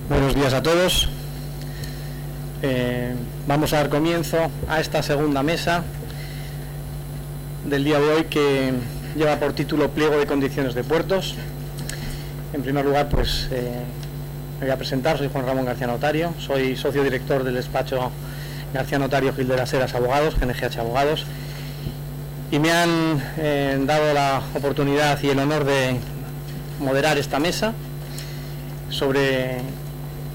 Buenos días a todos. Vamos a dar comienzo a esta segunda mesa del día de hoy, que lleva por título Pliego de condiciones de puertos. En primer lugar, pues me voy a presentar. Soy Juan Ramón García Notario, soy socio director del despacho García Notario Gil de las Heras Abogados, GNGH Abogados, y me han dado la oportunidad y el honor de moderar esta mesa sobre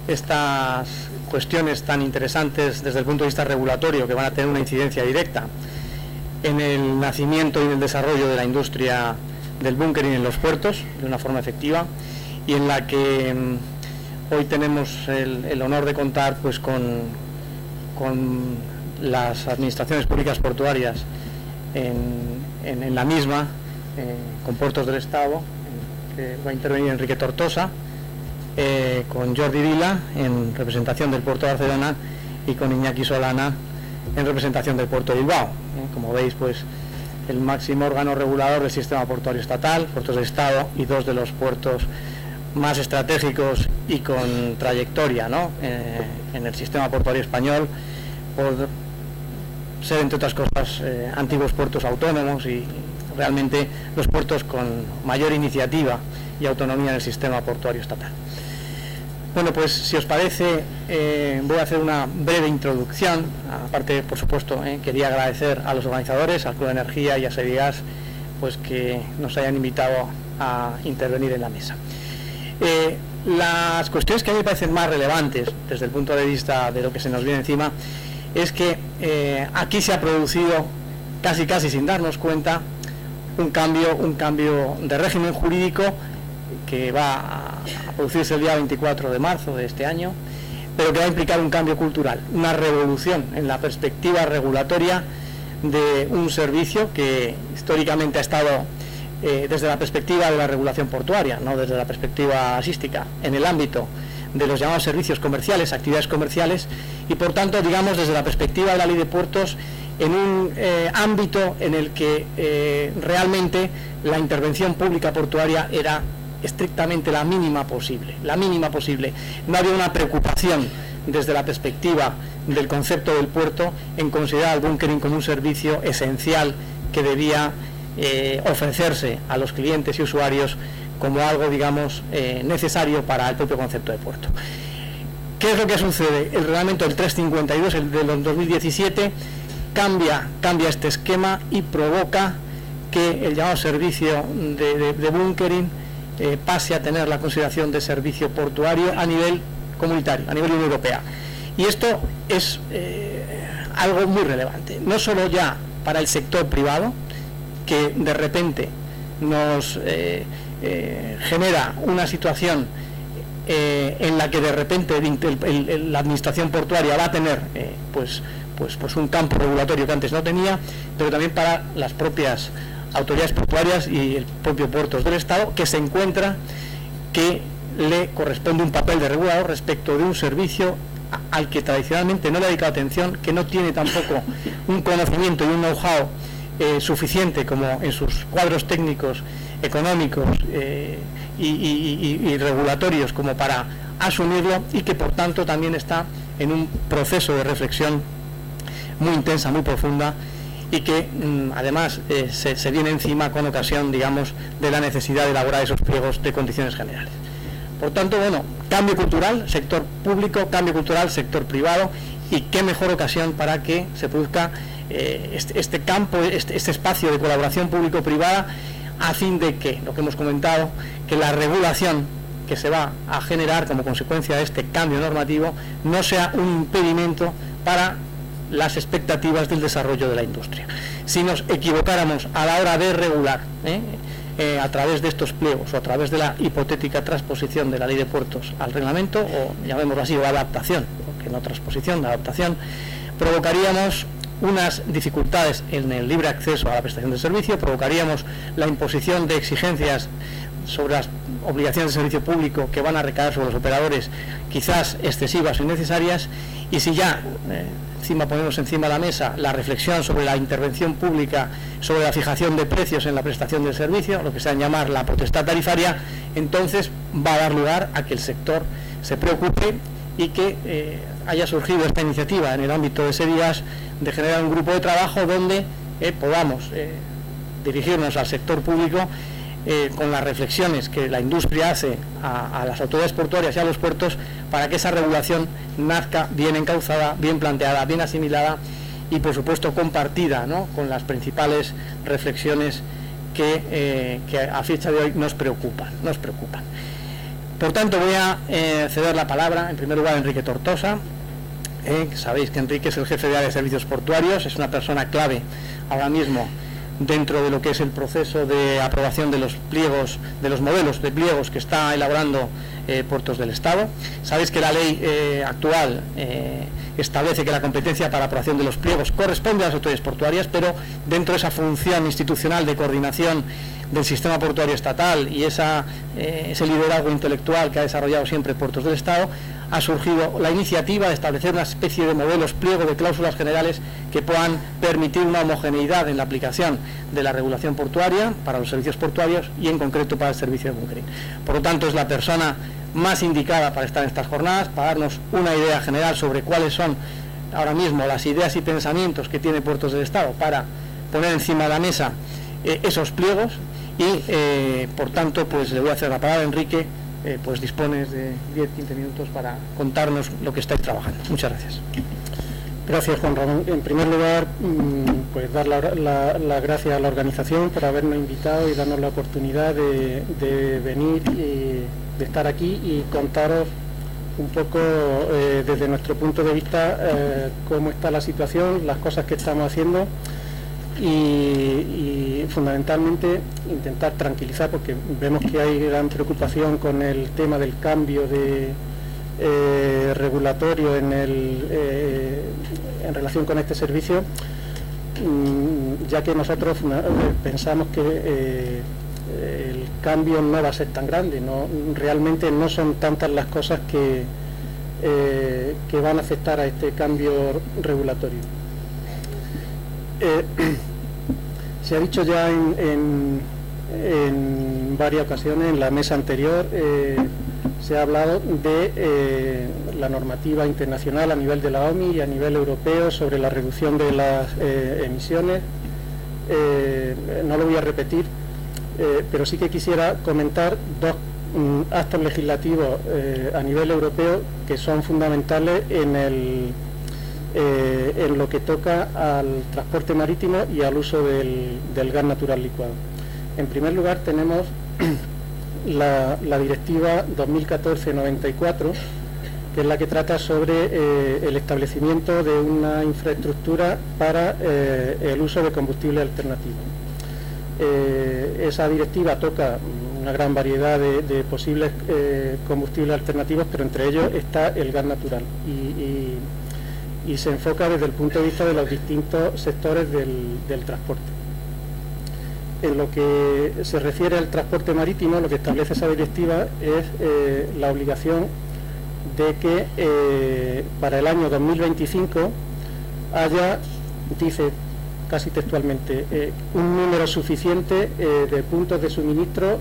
estas cuestiones tan interesantes desde el punto de vista regulatorio, que van a tener una incidencia directa en el nacimiento y en el desarrollo de la industria del bunkering en los puertos de una forma efectiva, y en la que hoy tenemos el honor de contar pues con las administraciones públicas portuarias en la misma, con Puertos del Estado, que va a intervenir Enrique Tortosa, con Jordi Vila en representación del Puerto de Barcelona y con Iñaki Solana en representación del Puerto de Bilbao. Como veis, pues el máximo órgano regulador del sistema portuario estatal, Puertos del Estado, y dos de los puertos más estratégicos y con trayectoria, ¿no?, en el sistema portuario español, por ser, entre otras cosas, antiguos puertos autónomos y realmente los puertos con mayor iniciativa y autonomía en el sistema portuario estatal. Bueno, pues si os parece, voy a hacer una breve introducción. Aparte, por supuesto, quería agradecer a los organizadores, al Club de Energía y a Sevigas, pues que nos hayan invitado a intervenir en la mesa. Las cuestiones que a mí me parecen más relevantes desde el punto de vista de lo que se nos viene encima es que aquí se ha producido, casi sin darnos cuenta, un cambio de régimen jurídico que va a producirse el día 24 de marzo de este año, pero que va a implicar un cambio cultural, una revolución en la perspectiva regulatoria de un servicio que históricamente ha estado desde la perspectiva de la regulación portuaria, no desde la perspectiva asística, en el ámbito de los llamados servicios comerciales, actividades comerciales, y por tanto, digamos, desde la perspectiva de la ley de puertos, en un ámbito en el que realmente la intervención pública portuaria era estrictamente la mínima posible. No había una preocupación desde la perspectiva del concepto del puerto en considerar el bunkering como un servicio esencial que debía ofrecerse a los clientes y usuarios como algo, digamos, necesario para el propio concepto de puerto. ¿Qué es lo que sucede? El reglamento del 352, el del 2017, cambia este esquema y provoca que el llamado servicio de bunkering pase a tener la consideración de servicio portuario a nivel comunitario, a nivel Unión Europea. Y esto es algo muy relevante, no solo ya para el sector privado, que de repente nos genera una situación en la que de repente la administración portuaria va a tener pues un campo regulatorio que antes no tenía, pero también para las propias autoridades portuarias y el propio Puertos del Estado, que se encuentra que le corresponde un papel de regulador respecto de un servicio al que tradicionalmente no le ha dedicado atención, que no tiene tampoco un conocimiento y un know-how suficiente como en sus cuadros técnicos, económicos y regulatorios como para asumirlo, y que por tanto también está en un proceso de reflexión muy intensa, muy profunda, y que además se viene encima con ocasión, digamos, de la necesidad de elaborar esos pliegos de condiciones generales. Por tanto, bueno, cambio cultural, sector público, cambio cultural, sector privado, y qué mejor ocasión para que se produzca este campo, este espacio de colaboración público-privada, a fin de que, lo que hemos comentado, que la regulación que se va a generar como consecuencia de este cambio normativo no sea un impedimento para las expectativas del desarrollo de la industria. Si nos equivocáramos a la hora de regular a través de estos pliegos o a través de la hipotética transposición de la ley de puertos al reglamento, o llamémoslo así, o adaptación, porque no transposición, adaptación, provocaríamos unas dificultades en el libre acceso a la prestación de servicio, provocaríamos la imposición de exigencias sobre las obligaciones de servicio público que van a recaer sobre los operadores, quizás excesivas o innecesarias, y si ya ponemos encima de la mesa la reflexión sobre la intervención pública, sobre la fijación de precios en la prestación del servicio, lo que se llama llamar la potestad tarifaria, entonces va a dar lugar a que el sector se preocupe y que haya surgido esta iniciativa en el ámbito de SEDIAS de generar un grupo de trabajo donde podamos dirigirnos al sector público con las reflexiones que la industria hace a las autoridades portuarias y a los puertos, para que esa regulación nazca bien encauzada, bien planteada, bien asimilada y por supuesto compartida, ¿no?, con las principales reflexiones que a fecha de hoy nos preocupan. Por tanto, voy a ceder la palabra en primer lugar a Enrique Tortosa. Sabéis que Enrique es el jefe de área de servicios portuarios, es una persona clave ahora mismo dentro de lo que es el proceso de aprobación de los pliegos, de los modelos de pliegos que está elaborando Puertos del Estado. Sabéis que la ley actual establece que la competencia para aprobación de los pliegos corresponde a las autoridades portuarias, pero dentro de esa función institucional de coordinación del sistema portuario estatal y ese liderazgo intelectual que ha desarrollado siempre Puertos del Estado, ha surgido la iniciativa de establecer una especie de modelos, pliego de cláusulas generales que puedan permitir una homogeneidad en la aplicación de la regulación portuaria para los servicios portuarios y en concreto para el servicio de bunkering. Por lo tanto, es la persona más indicada para estar en estas jornadas, para darnos una idea general sobre cuáles son ahora mismo las ideas y pensamientos que tiene Puertos del Estado para poner encima de la mesa esos pliegos y, por tanto, pues le voy a hacer la palabra a Enrique. Pues dispones de 10-15 minutos para contarnos lo que estáis trabajando. Muchas gracias. Gracias, Juan Ramón. En primer lugar, pues dar las gracias a la organización por habernos invitado y darnos la oportunidad de venir y de estar aquí y contaros un poco desde nuestro punto de vista cómo está la situación, las cosas que estamos haciendo y fundamentalmente intentar tranquilizar, porque vemos que hay gran preocupación con el tema del cambio de regulatorio en relación con este servicio, ya que nosotros pensamos que el cambio no va a ser tan grande, realmente no son tantas las cosas que van a afectar a este cambio regulatorio. Se ha dicho ya en varias ocasiones, en la mesa anterior, se ha hablado de la normativa internacional a nivel de la OMI y a nivel europeo sobre la reducción de las emisiones. No lo voy a repetir, pero sí que quisiera comentar dos actos legislativos a nivel europeo que son fundamentales en lo que toca al transporte marítimo y al uso del gas natural licuado. En primer lugar tenemos la directiva 2014-94, que es la que trata sobre el establecimiento de una infraestructura para el uso de combustible alternativo. Esa directiva toca una gran variedad de posibles combustibles alternativos, pero entre ellos está el gas natural y se enfoca desde el punto de vista de los distintos sectores del transporte. En lo que se refiere al transporte marítimo, lo que establece esa directiva es la obligación de que para el año 2025 haya, dice casi textualmente, un número suficiente de puntos de suministro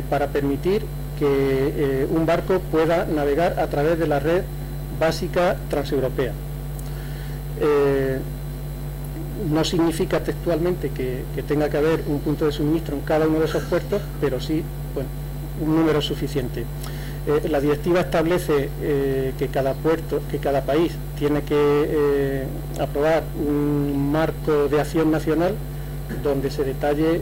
para permitir que un barco pueda navegar a través de la red básica transeuropea. No significa textualmente que tenga que haber un punto de suministro en cada uno de esos puertos, pero sí, bueno, un número suficiente. La directiva establece que cada puerto, que cada país tiene que aprobar un marco de acción nacional donde se detalle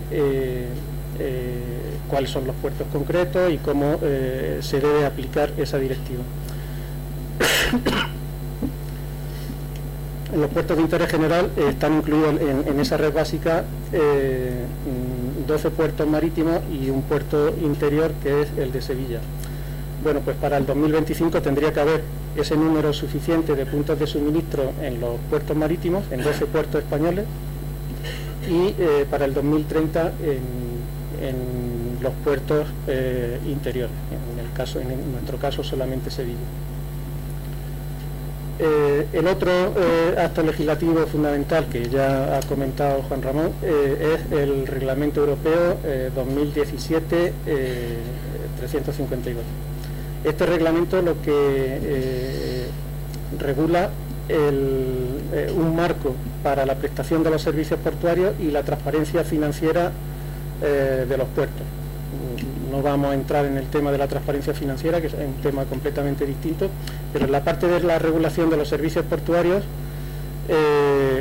cuáles son los puertos concretos y cómo se debe aplicar esa directiva. En los puertos de interés general están incluidos en esa red básica 12 puertos marítimos y un puerto interior que es el de Sevilla. Bueno, pues para el 2025 tendría que haber ese número suficiente de puntos de suministro en los puertos marítimos, en 12 puertos españoles, y para el 2030 en los puertos interiores, en nuestro caso solamente Sevilla. El otro acto legislativo fundamental que ya ha comentado Juan Ramón es el Reglamento Europeo 2017-352. Este reglamento lo que regula un marco para la prestación de los servicios portuarios y la transparencia financiera de los puertos. No vamos a entrar en el tema de la transparencia financiera, que es un tema completamente distinto, pero en la parte de la regulación de los servicios portuarios, en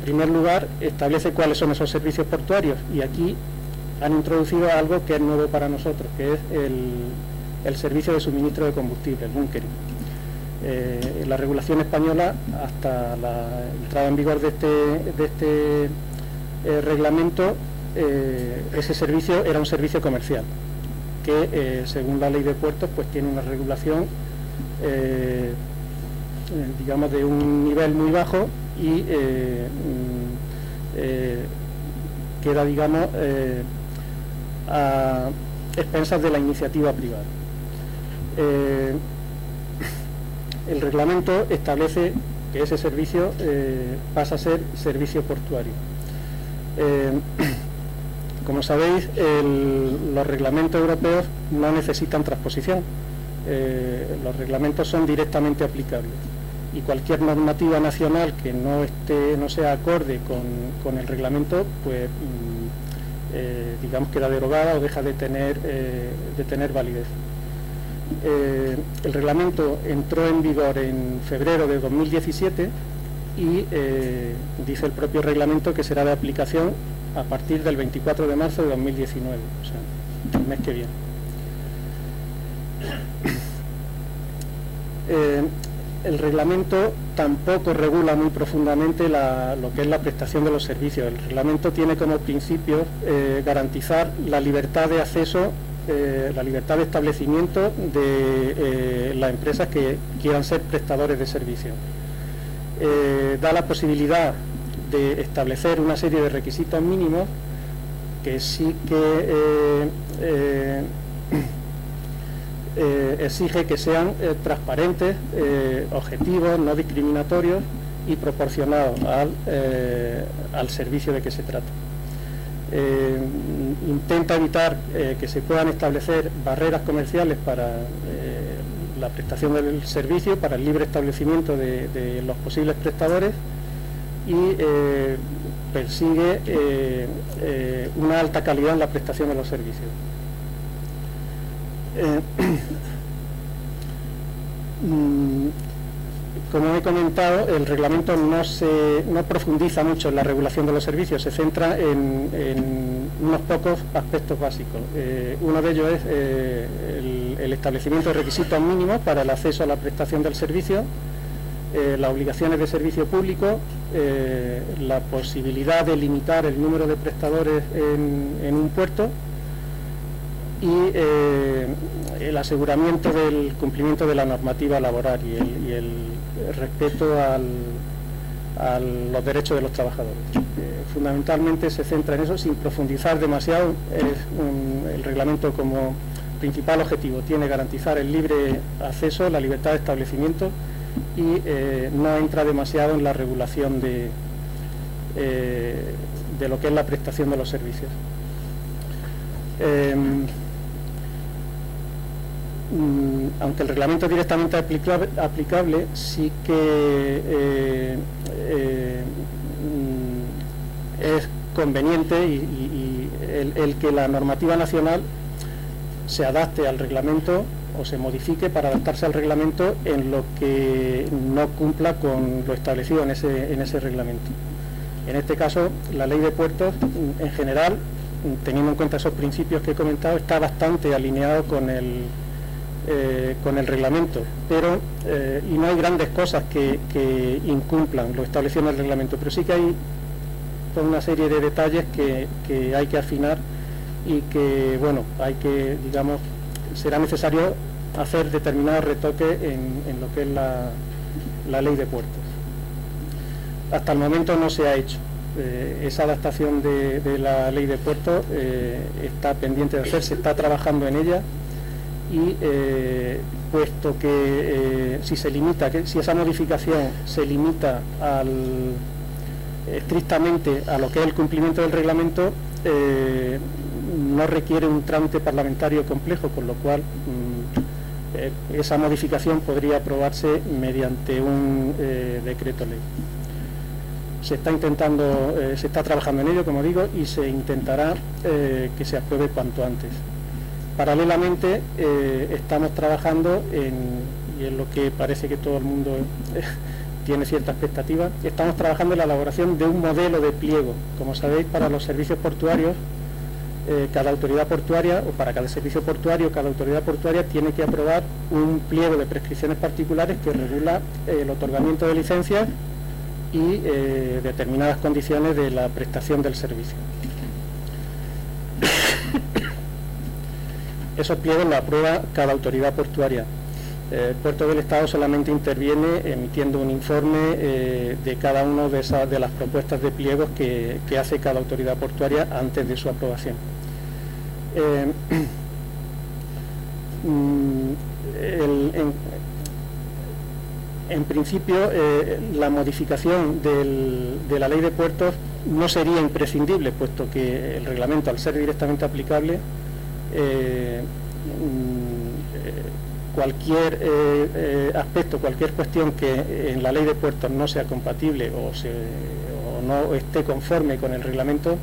primer lugar establece cuáles son esos servicios portuarios, y aquí han introducido algo que es nuevo para nosotros, que es el servicio de suministro de combustible, el bunkering. La regulación española, hasta la entrada en vigor de este reglamento, ese servicio era un servicio comercial que, según la ley de puertos, pues tiene una regulación digamos de un nivel muy bajo y queda, digamos, a expensas de la iniciativa privada. El reglamento establece que ese servicio pasa a ser servicio portuario. Como sabéis, los reglamentos europeos no necesitan transposición. Los reglamentos son directamente aplicables y cualquier normativa nacional que no sea acorde con el reglamento, pues digamos queda derogada o deja de tener validez. El reglamento entró en vigor en febrero de 2017 y dice el propio reglamento que será de aplicación a partir del 24 de marzo de 2019, o sea, el mes que viene. El reglamento tampoco regula muy profundamente lo que es la prestación de los servicios. El reglamento tiene como principio garantizar la libertad de acceso, la libertad de establecimiento de las empresas que quieran ser prestadores de servicios. Da la posibilidad de establecer una serie de requisitos mínimos que sí que exige que sean transparentes, objetivos, no discriminatorios y proporcionados al servicio de que se trata. Intenta evitar que se puedan establecer barreras comerciales para la prestación del servicio, para el libre establecimiento de los posibles prestadores, y persigue una alta calidad en la prestación de los servicios. Como he comentado, el reglamento no profundiza mucho en la regulación de los servicios, se centra en unos pocos aspectos básicos. Uno de ellos es el establecimiento de requisitos mínimos para el acceso a la prestación del servicio, las obligaciones de servicio público, la posibilidad de limitar el número de prestadores en un puerto y el aseguramiento del cumplimiento de la normativa laboral y el respeto a los derechos de los trabajadores. Fundamentalmente se centra en eso, sin profundizar demasiado. El reglamento como principal objetivo tiene garantizar el libre acceso, la libertad de establecimiento, y no entra demasiado en la regulación de lo que es la prestación de los servicios. Aunque el reglamento es directamente aplicable, sí que es conveniente y el que la normativa nacional se adapte al reglamento o se modifique para adaptarse al reglamento en lo que no cumpla con lo establecido en ese reglamento. En este caso, la ley de puertos en general, teniendo en cuenta esos principios que he comentado, está bastante alineado con el reglamento, pero y no hay grandes cosas que incumplan lo establecido en el reglamento, pero sí que hay toda una serie de detalles que hay que afinar y que, bueno, será necesario hacer determinados retoques en lo que es la ley de puertos. Hasta el momento no se ha hecho. Esa adaptación de la ley de puertos está pendiente de hacer, se está trabajando en ella, y puesto que si esa modificación se limita estrictamente a lo que es el cumplimiento del reglamento, no requiere un trámite parlamentario complejo, con lo cual esa modificación podría aprobarse mediante un decreto ley. Se está trabajando en ello, como digo, y se intentará que se apruebe cuanto antes. Paralelamente estamos trabajando y en lo que parece que todo el mundo tiene cierta expectativa, estamos trabajando en la elaboración de un modelo de pliego. Como sabéis, para los servicios portuarios, cada autoridad portuaria, o para cada servicio portuario, cada autoridad portuaria tiene que aprobar un pliego de prescripciones particulares que regula el otorgamiento de licencias y determinadas condiciones de la prestación del servicio. Esos pliegos los aprueba cada autoridad portuaria. El Puerto del Estado solamente interviene emitiendo un informe de cada una de las propuestas de pliegos que hace cada autoridad portuaria antes de su aprobación. En principio, la modificación de la ley de puertos no sería imprescindible, puesto que el reglamento, al ser directamente aplicable, cualquier aspecto, cualquier cuestión que en la ley de puertos no sea compatible o no esté conforme con el reglamento,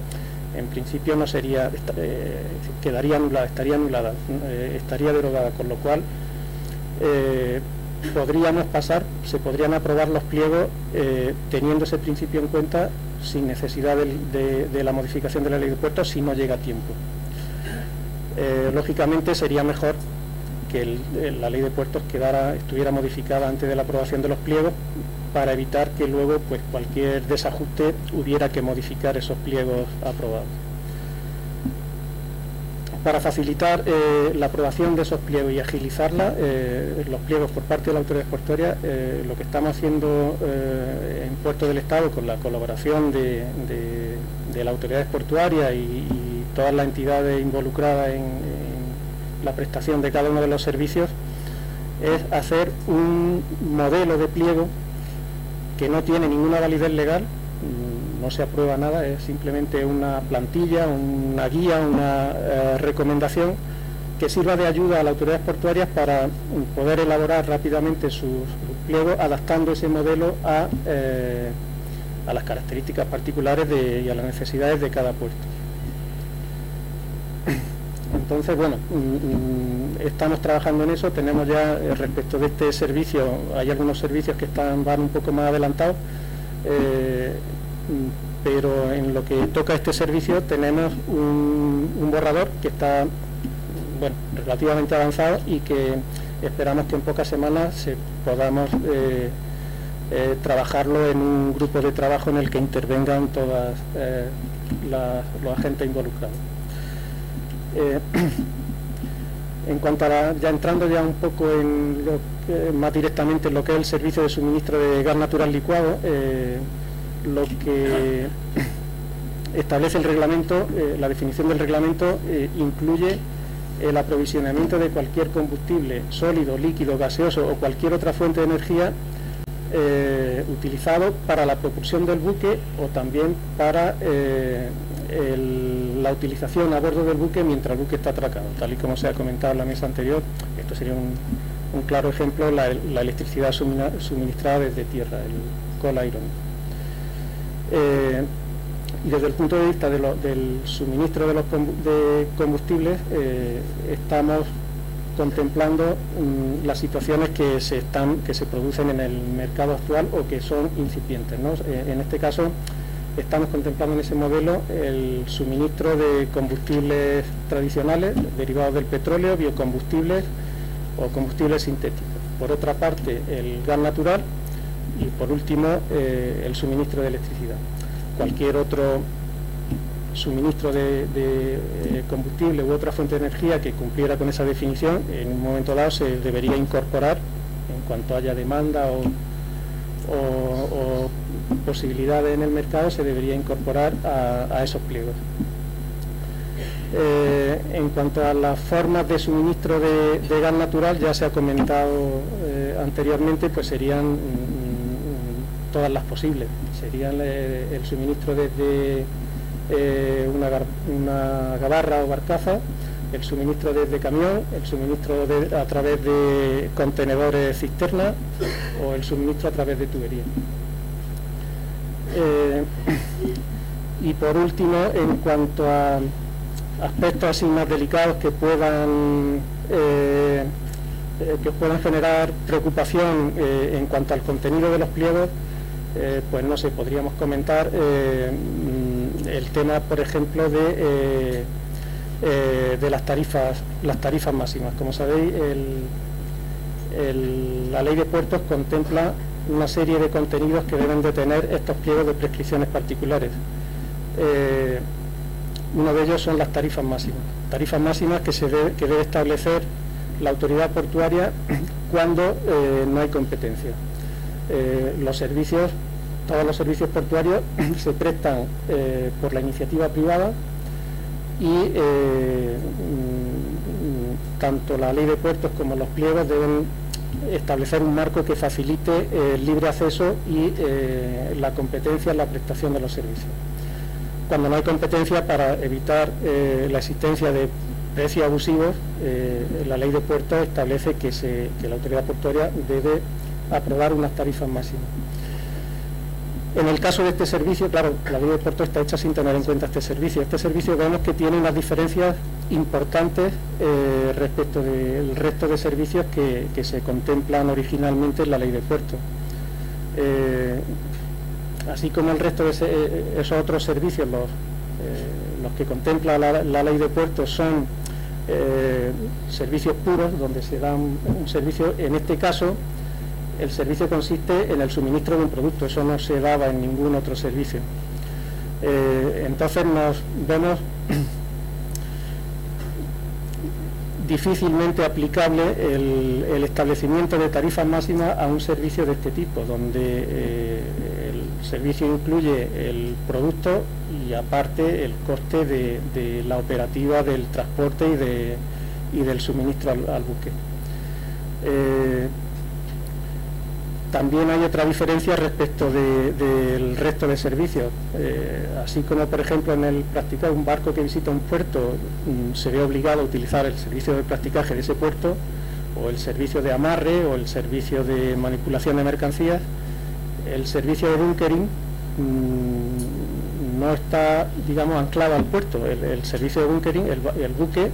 en principio no sería, quedaría anulada, estaría anulada, estaría derogada, con lo cual se podrían aprobar los pliegos teniendo ese principio en cuenta, sin necesidad de la modificación de la ley de puertos si no llega a tiempo. Lógicamente sería mejor que la ley de puertos estuviera modificada antes de la aprobación de los pliegos, para evitar que luego pues cualquier desajuste hubiera que modificar esos pliegos aprobados. Para facilitar la aprobación de esos pliegos y agilizarla, los pliegos por parte de la autoridad portuaria, lo que estamos haciendo en Puerto del Estado, con la colaboración de las autoridades portuarias y todas las entidades involucradas en la prestación de cada uno de los servicios, es hacer un modelo de pliego que no tiene ninguna validez legal, no se aprueba nada, es simplemente una plantilla, una guía, una recomendación que sirva de ayuda a las autoridades portuarias para poder elaborar rápidamente sus pliegos, adaptando ese modelo a las características particulares y a las necesidades de cada puerto. Entonces, bueno, estamos trabajando en eso. Tenemos ya, respecto de este servicio, hay algunos servicios que van un poco más adelantados, pero en lo que toca a este servicio tenemos un borrador que está, bueno, relativamente avanzado, y que esperamos que en pocas semanas podamos trabajarlo en un grupo de trabajo en el que intervengan todos los agentes involucrados. En cuanto a ya entrando ya un poco más directamente en lo que es el servicio de suministro de gas natural licuado, lo que establece el reglamento, la definición del reglamento, incluye el aprovisionamiento de cualquier combustible sólido, líquido, gaseoso o cualquier otra fuente de energía utilizado para la propulsión del buque, o también para la utilización a bordo del buque mientras el buque está atracado, tal y como se ha comentado en la mesa anterior. Esto sería un claro ejemplo, la electricidad suministrada desde tierra, el coal iron. Y desde el punto de vista del suministro de combustibles, estamos contemplando las situaciones que se producen en el mercado actual o que son incipientes, ¿no? En este caso estamos contemplando en ese modelo el suministro de combustibles tradicionales derivados del petróleo, biocombustibles o combustibles sintéticos. Por otra parte, el gas natural, y por último el suministro de electricidad. Cualquier otro suministro de combustible u otra fuente de energía que cumpliera con esa definición, en un momento dado se debería incorporar en cuanto haya demanda o posibilidades en el mercado, se debería incorporar a esos pliegos. En cuanto a las formas de suministro de gas natural, ya se ha comentado anteriormente, pues serían todas las posibles. Serían el suministro desde una gabarra o barcaza, el suministro desde camión, el suministro a través de contenedores cisterna o el suministro a través de tubería. Y por último, en cuanto a aspectos así más delicados que puedan generar preocupación en cuanto al contenido de los pliegos, pues no sé, podríamos comentar el tema, por ejemplo, de las tarifas máximas. Como sabéis, la ley de puertos contempla una serie de contenidos que deben de tener estos pliegos de prescripciones particulares. Uno de ellos son las tarifas máximas que debe establecer la autoridad portuaria cuando no hay competencia. Todos los servicios portuarios se prestan por la iniciativa privada y tanto la ley de puertos como los pliegos deben establecer un marco que facilite el libre acceso y la competencia en la prestación de los servicios. Cuando no hay competencia, para evitar la existencia de precios abusivos, la ley de puertos establece que la autoridad portuaria debe aprobar unas tarifas máximas. En el caso de este servicio, claro, la ley de puertos está hecha sin tener en cuenta este servicio. Este servicio vemos que tiene unas diferencias importantes respecto del resto de servicios que se contemplan originalmente en la ley de puertos. Así como el resto de esos otros servicios, los que contempla la ley de puertos son servicios puros, donde se da un servicio. En este caso, el servicio consiste en el suministro de un producto, eso no se daba en ningún otro servicio. Entonces nos vemos difícilmente aplicable el establecimiento de tarifas máximas a un servicio de este tipo, donde el servicio incluye el producto y aparte el coste de la operativa del transporte y del suministro al buque. También hay otra diferencia respecto del resto de servicios. Así como, por ejemplo, en el practicar un barco que visita un puerto se ve obligado a utilizar el servicio de practicaje de ese puerto, o el servicio de amarre, o el servicio de manipulación de mercancías, el servicio de bunkering no está, digamos, anclado al puerto. El servicio de bunkering, el buque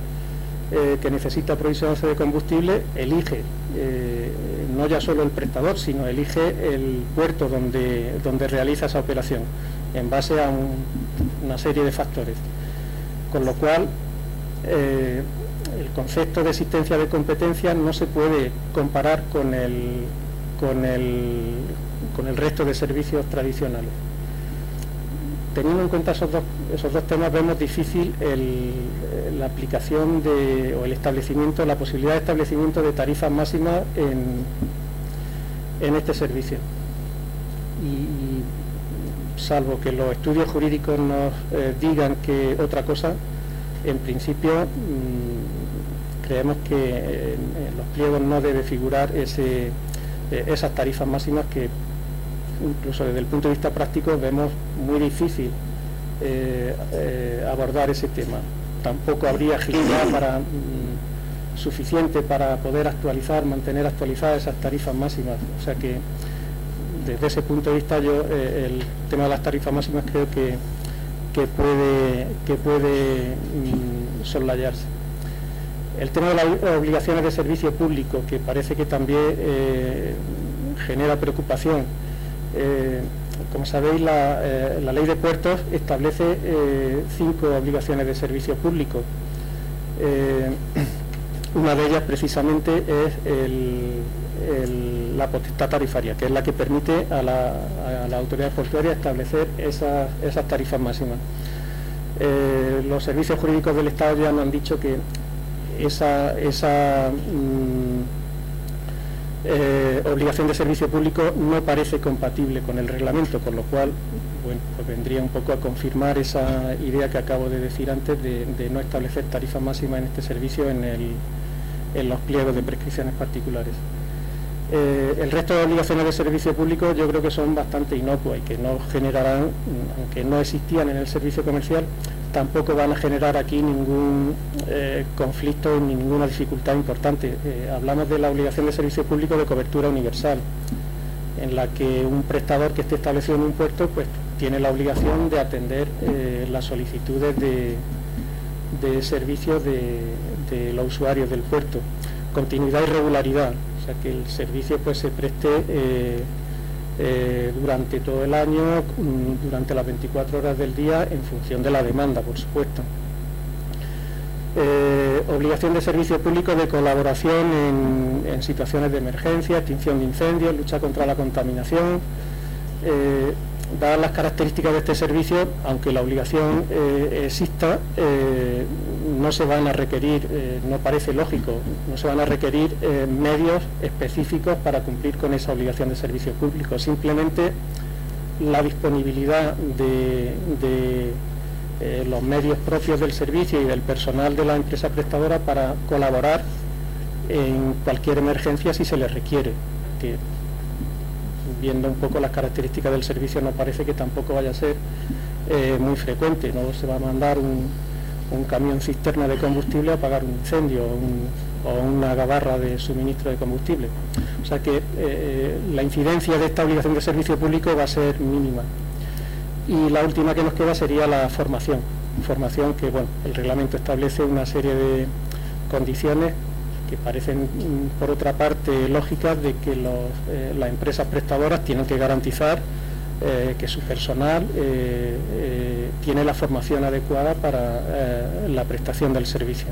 que necesita aprovisionarse de combustible, elige no ya solo el prestador, sino elige el puerto donde realiza esa operación en base a una serie de factores, con lo cual el concepto de existencia de competencia no se puede comparar con el resto de servicios tradicionales. Teniendo en cuenta esos dos temas, vemos difícil la aplicación o el establecimiento, la posibilidad de establecimiento de tarifas máximas en este servicio. Y salvo que los estudios jurídicos nos digan que otra cosa, en principio creemos que en los pliegos no debe figurar esas tarifas máximas que incluso desde el punto de vista práctico vemos muy difícil abordar ese tema. Tampoco habría agilidad suficiente para poder mantener actualizadas esas tarifas máximas. O sea que desde ese punto de vista yo el tema de las tarifas máximas creo que puede soslayarse. El tema de las obligaciones de servicio público, que parece que también genera preocupación. Como sabéis, la ley de puertos establece 5 obligaciones de servicio público. Una de ellas precisamente es la potestad tarifaria, que es la que permite a la autoridad portuaria establecer esas tarifas máximas. Los servicios jurídicos del Estado ya nos han dicho que esa obligación de servicio público no parece compatible con el reglamento, con lo cual, bueno, pues vendría un poco a confirmar esa idea que acabo de decir antes de no establecer tarifas máximas en este servicio en los pliegos de prescripciones particulares. El resto de obligaciones de servicio público yo creo que son bastante inocuas y que no generarán, aunque no existían en el servicio comercial, tampoco van a generar aquí ningún conflicto ni ninguna dificultad importante. Hablamos de la obligación de servicio público de cobertura universal, en la que un prestador que esté establecido en un puerto pues tiene la obligación de atender las solicitudes de servicios de los usuarios del puerto. Continuidad y regularidad, o sea que el servicio pues se preste durante todo el año, durante las 24 horas del día, en función de la demanda, por supuesto. Obligación de servicio público de colaboración en situaciones de emergencia, extinción de incendios, lucha contra la contaminación. Dadas las características de este servicio, aunque la obligación exista, no se van a requerir, no parece lógico, no se van a requerir medios específicos para cumplir con esa obligación de servicio público. Simplemente la disponibilidad de los medios propios del servicio y del personal de la empresa prestadora para colaborar en cualquier emergencia si se les requiere. Que, viendo un poco las características del servicio, no parece que tampoco vaya a ser muy frecuente. No se va a mandar un camión cisterna de combustible a apagar un incendio o una gabarra de suministro de combustible. O sea que la incidencia de esta obligación de servicio público va a ser mínima. Y la última que nos queda sería la formación. Formación que, bueno, el reglamento establece una serie de condiciones que parecen, por otra parte, lógicas, de que las empresas prestadoras tienen que garantizar que su personal tiene la formación adecuada para la prestación del servicio.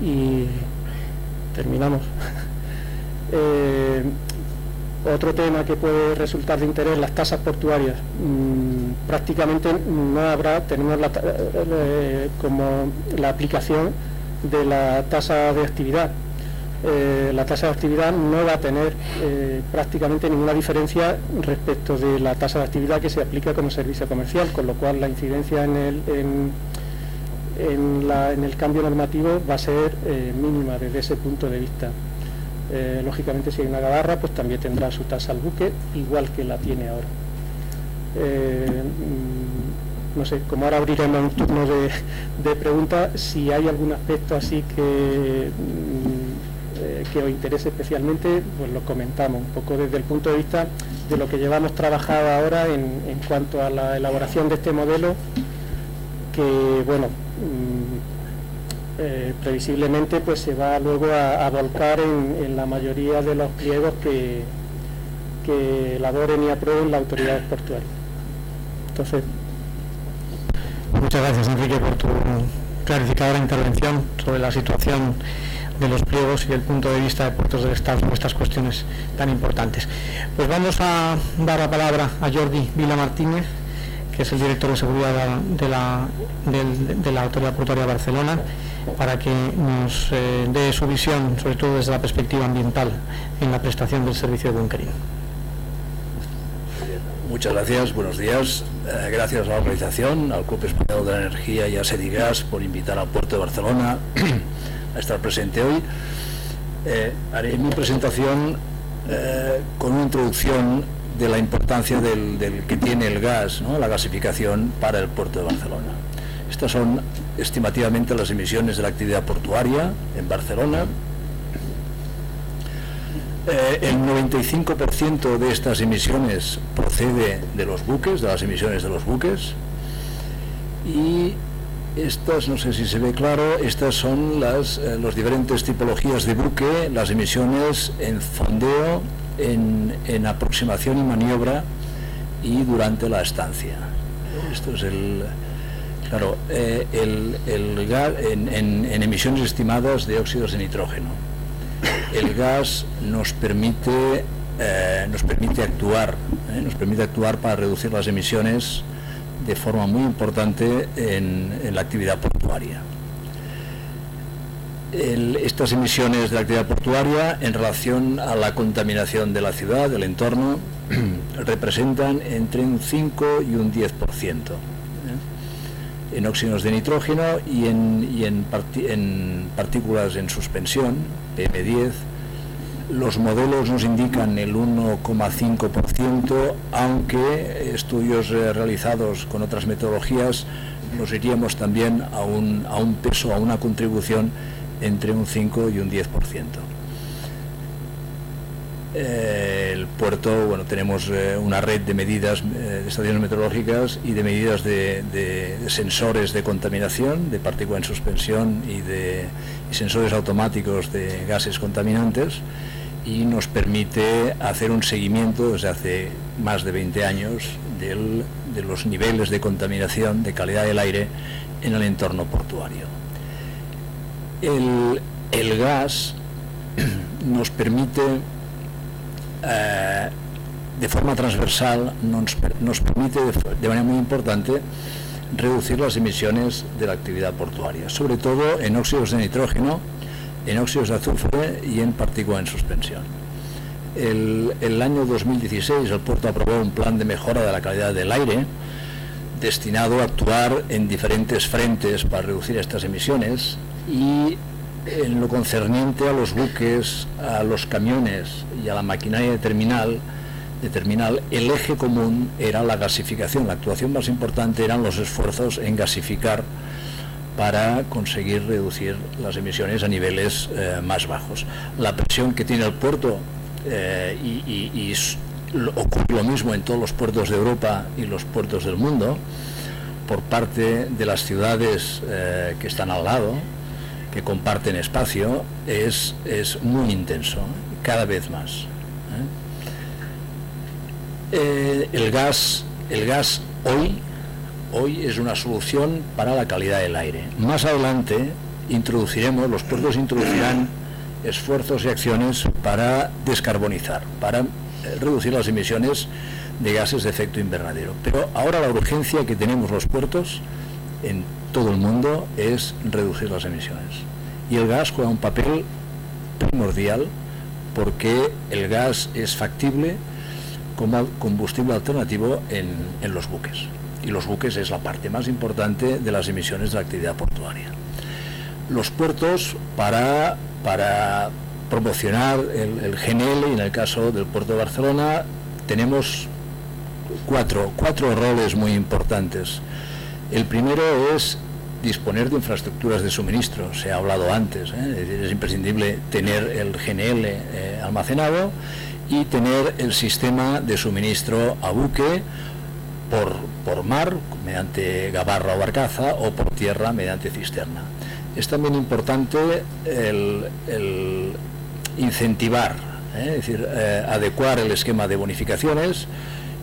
Y terminamos. Otro tema que puede resultar de interés, las tasas portuarias. Prácticamente no habrá, tenemos como la aplicación de la tasa de actividad. La tasa de actividad no va a tener prácticamente ninguna diferencia respecto de la tasa de actividad que se aplica como servicio comercial, con lo cual la incidencia en el cambio normativo va a ser mínima desde ese punto de vista. Lógicamente, si hay una gabarra, pues también tendrá su tasa al buque, igual que la tiene ahora. No sé, como ahora abriremos un turno de preguntas, si hay algún aspecto así que os interese especialmente, pues lo comentamos un poco desde el punto de vista de lo que llevamos trabajado ahora en cuanto a la elaboración de este modelo, que bueno, previsiblemente pues se va luego a volcar en la mayoría de los pliegos que elaboren y aprueben las autoridades portuarias. Entonces, muchas gracias, Enrique, por tu clarificadora intervención sobre la situación de los pliegos y el punto de vista de Puertos del Estado sobre estas cuestiones tan importantes. Pues vamos a dar la palabra a Jordi Vila Martínez, que es el director de seguridad de la Autoridad Portuaria de Barcelona, para que nos dé su visión, sobre todo desde la perspectiva ambiental, en la prestación del servicio de bunkering. Muchas gracias, buenos días. Gracias a la organización, al Club Español de la Energía y a Sedigas por invitar al Puerto de Barcelona a estar presente hoy. Haré mi presentación con una introducción de la importancia del que tiene el gas, ¿no?, la gasificación para el Puerto de Barcelona. Estas son estimativamente las emisiones de la actividad portuaria en Barcelona. El 95% de estas emisiones procede de los buques, de las emisiones de los buques, y estas, no sé si se ve claro, estas son las diferentes tipologías de buque, las emisiones en fondeo, en aproximación y maniobra y durante la estancia. Esto es el gas en emisiones estimadas de óxidos de nitrógeno. El gas nos permite actuar para reducir las emisiones de forma muy importante en la actividad portuaria. Estas emisiones de la actividad portuaria en relación a la contaminación de la ciudad, del entorno, representan entre un 5 y un 10% en óxidos de nitrógeno y en partículas en suspensión, PM10, Los modelos nos indican el 1,5%, aunque estudios realizados con otras metodologías nos iríamos también a un peso, a una contribución entre un 5 y un 10%. El puerto, bueno, tenemos una red de medidas, de estaciones meteorológicas y de medidas de sensores de contaminación, de partícula en suspensión y sensores automáticos de gases contaminantes, y nos permite hacer un seguimiento desde hace más de 20 años de los niveles de contaminación, de calidad del aire en el entorno portuario. El gas nos permite, de forma transversal, nos permite de manera muy importante reducir las emisiones de la actividad portuaria, sobre todo en óxidos de nitrógeno, en óxidos de azufre y en partícula en suspensión. El año 2016 el puerto aprobó un plan de mejora de la calidad del aire destinado a actuar en diferentes frentes para reducir estas emisiones, y en lo concerniente a los buques, a los camiones y a la maquinaria de terminal, el eje común era la gasificación. La actuación más importante eran los esfuerzos en gasificar para conseguir reducir las emisiones a niveles más bajos. La presión que tiene el puerto, ocurre lo mismo en todos los puertos de Europa y los puertos del mundo, por parte de las ciudades que están al lado, que comparten espacio, es muy intenso, cada vez más. El gas hoy es una solución para la calidad del aire. Más adelante los puertos introducirán esfuerzos y acciones para descarbonizar, para reducir las emisiones de gases de efecto invernadero. Pero ahora la urgencia que tenemos los puertos en todo el mundo es reducir las emisiones. Y el gas juega un papel primordial, porque el gas es factible como combustible alternativo en los buques. Y los buques es la parte más importante de las emisiones de la actividad portuaria. Los puertos, para promocionar el GNL, y en el caso del puerto de Barcelona tenemos cuatro roles muy importantes. El primero es disponer de infraestructuras de suministro. Se ha hablado antes, es decir, es imprescindible tener el GNL almacenado y tener el sistema de suministro a buque por mar, mediante gabarra o barcaza, o por tierra, mediante cisterna. Es también importante el incentivar, es decir, adecuar el esquema de bonificaciones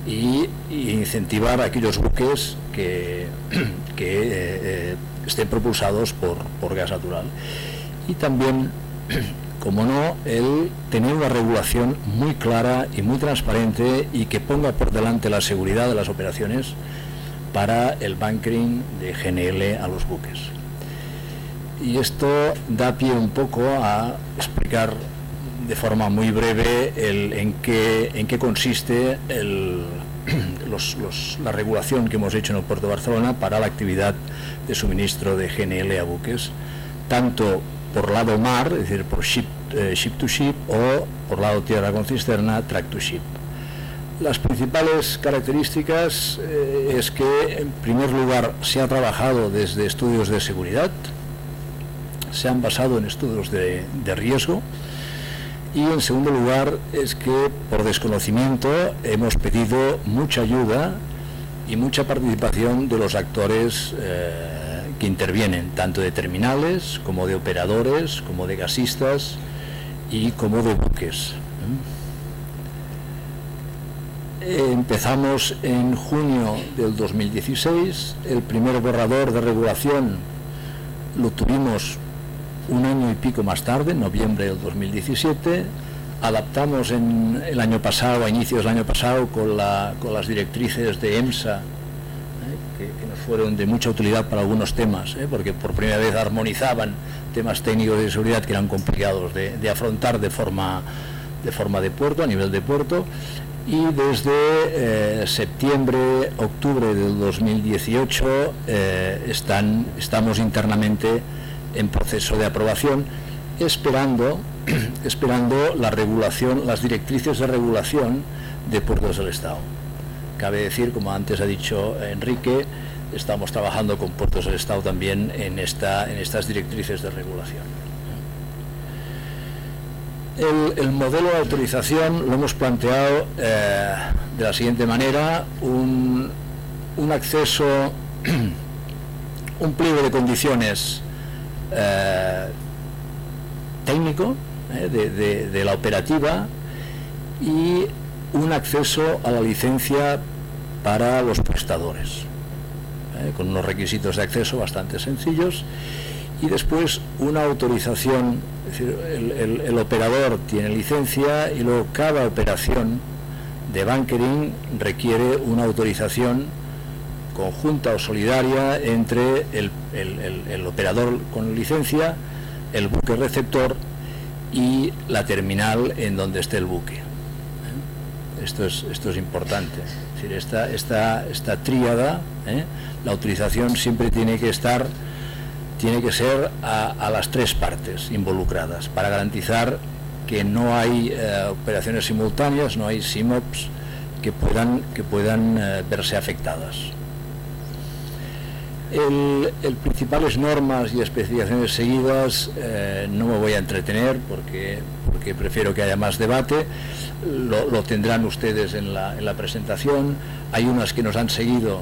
y incentivar a aquellos buques que estén propulsados por gas natural. Y también, como no, el tener una regulación muy clara y muy transparente, y que ponga por delante la seguridad de las operaciones para el bunkering de GNL a los buques. Y esto da pie un poco a explicar de forma muy breve en qué consiste la regulación que hemos hecho en el puerto de Barcelona para la actividad de suministro de GNL a buques, tanto por lado mar, es decir, por ship to ship, o por lado tierra con cisterna, track to ship. Las principales características es que, en primer lugar, se ha trabajado desde estudios de seguridad, se han basado en estudios de riesgo, y en segundo lugar es que, por desconocimiento, hemos pedido mucha ayuda y mucha participación de los actores que intervienen, tanto de terminales como de operadores, como de gasistas y como de buques. Empezamos en junio del 2016, el primer borrador de regulación lo tuvimos un año y pico más tarde, en noviembre del 2017, adaptamos el año pasado, a inicios del año pasado, con las directrices de EMSA, que nos fueron de mucha utilidad para algunos temas, porque por primera vez armonizaban temas técnicos de seguridad que eran complicados de afrontar de forma de puerto, a nivel de puerto. Y desde septiembre, octubre del 2018 estamos internamente en proceso de aprobación, esperando esperando la regulación, las directrices de regulación de puertos del Estado. Cabe decir, como antes ha dicho Enrique, estamos trabajando con puertos del Estado también en estas directrices de regulación. El modelo de autorización lo hemos planteado de la siguiente manera: un acceso, un pliego de condiciones técnico de la operativa y un acceso a la licencia para los prestadores, con unos requisitos de acceso bastante sencillos, y después una autorización, es decir, el operador tiene licencia y luego cada operación de bunkering requiere una autorización conjunta o solidaria entre el operador con licencia, el buque receptor y la terminal en donde esté el buque. Esto es importante. Es decir, esta tríada, la autorización siempre tiene que ser a las tres partes involucradas, para garantizar que no hay operaciones simultáneas, no hay SIMOPS que puedan verse afectadas. El principales normas y especificaciones seguidas no me voy a entretener porque prefiero que haya más debate. Lo tendrán ustedes en la presentación. Hay unas que nos han servido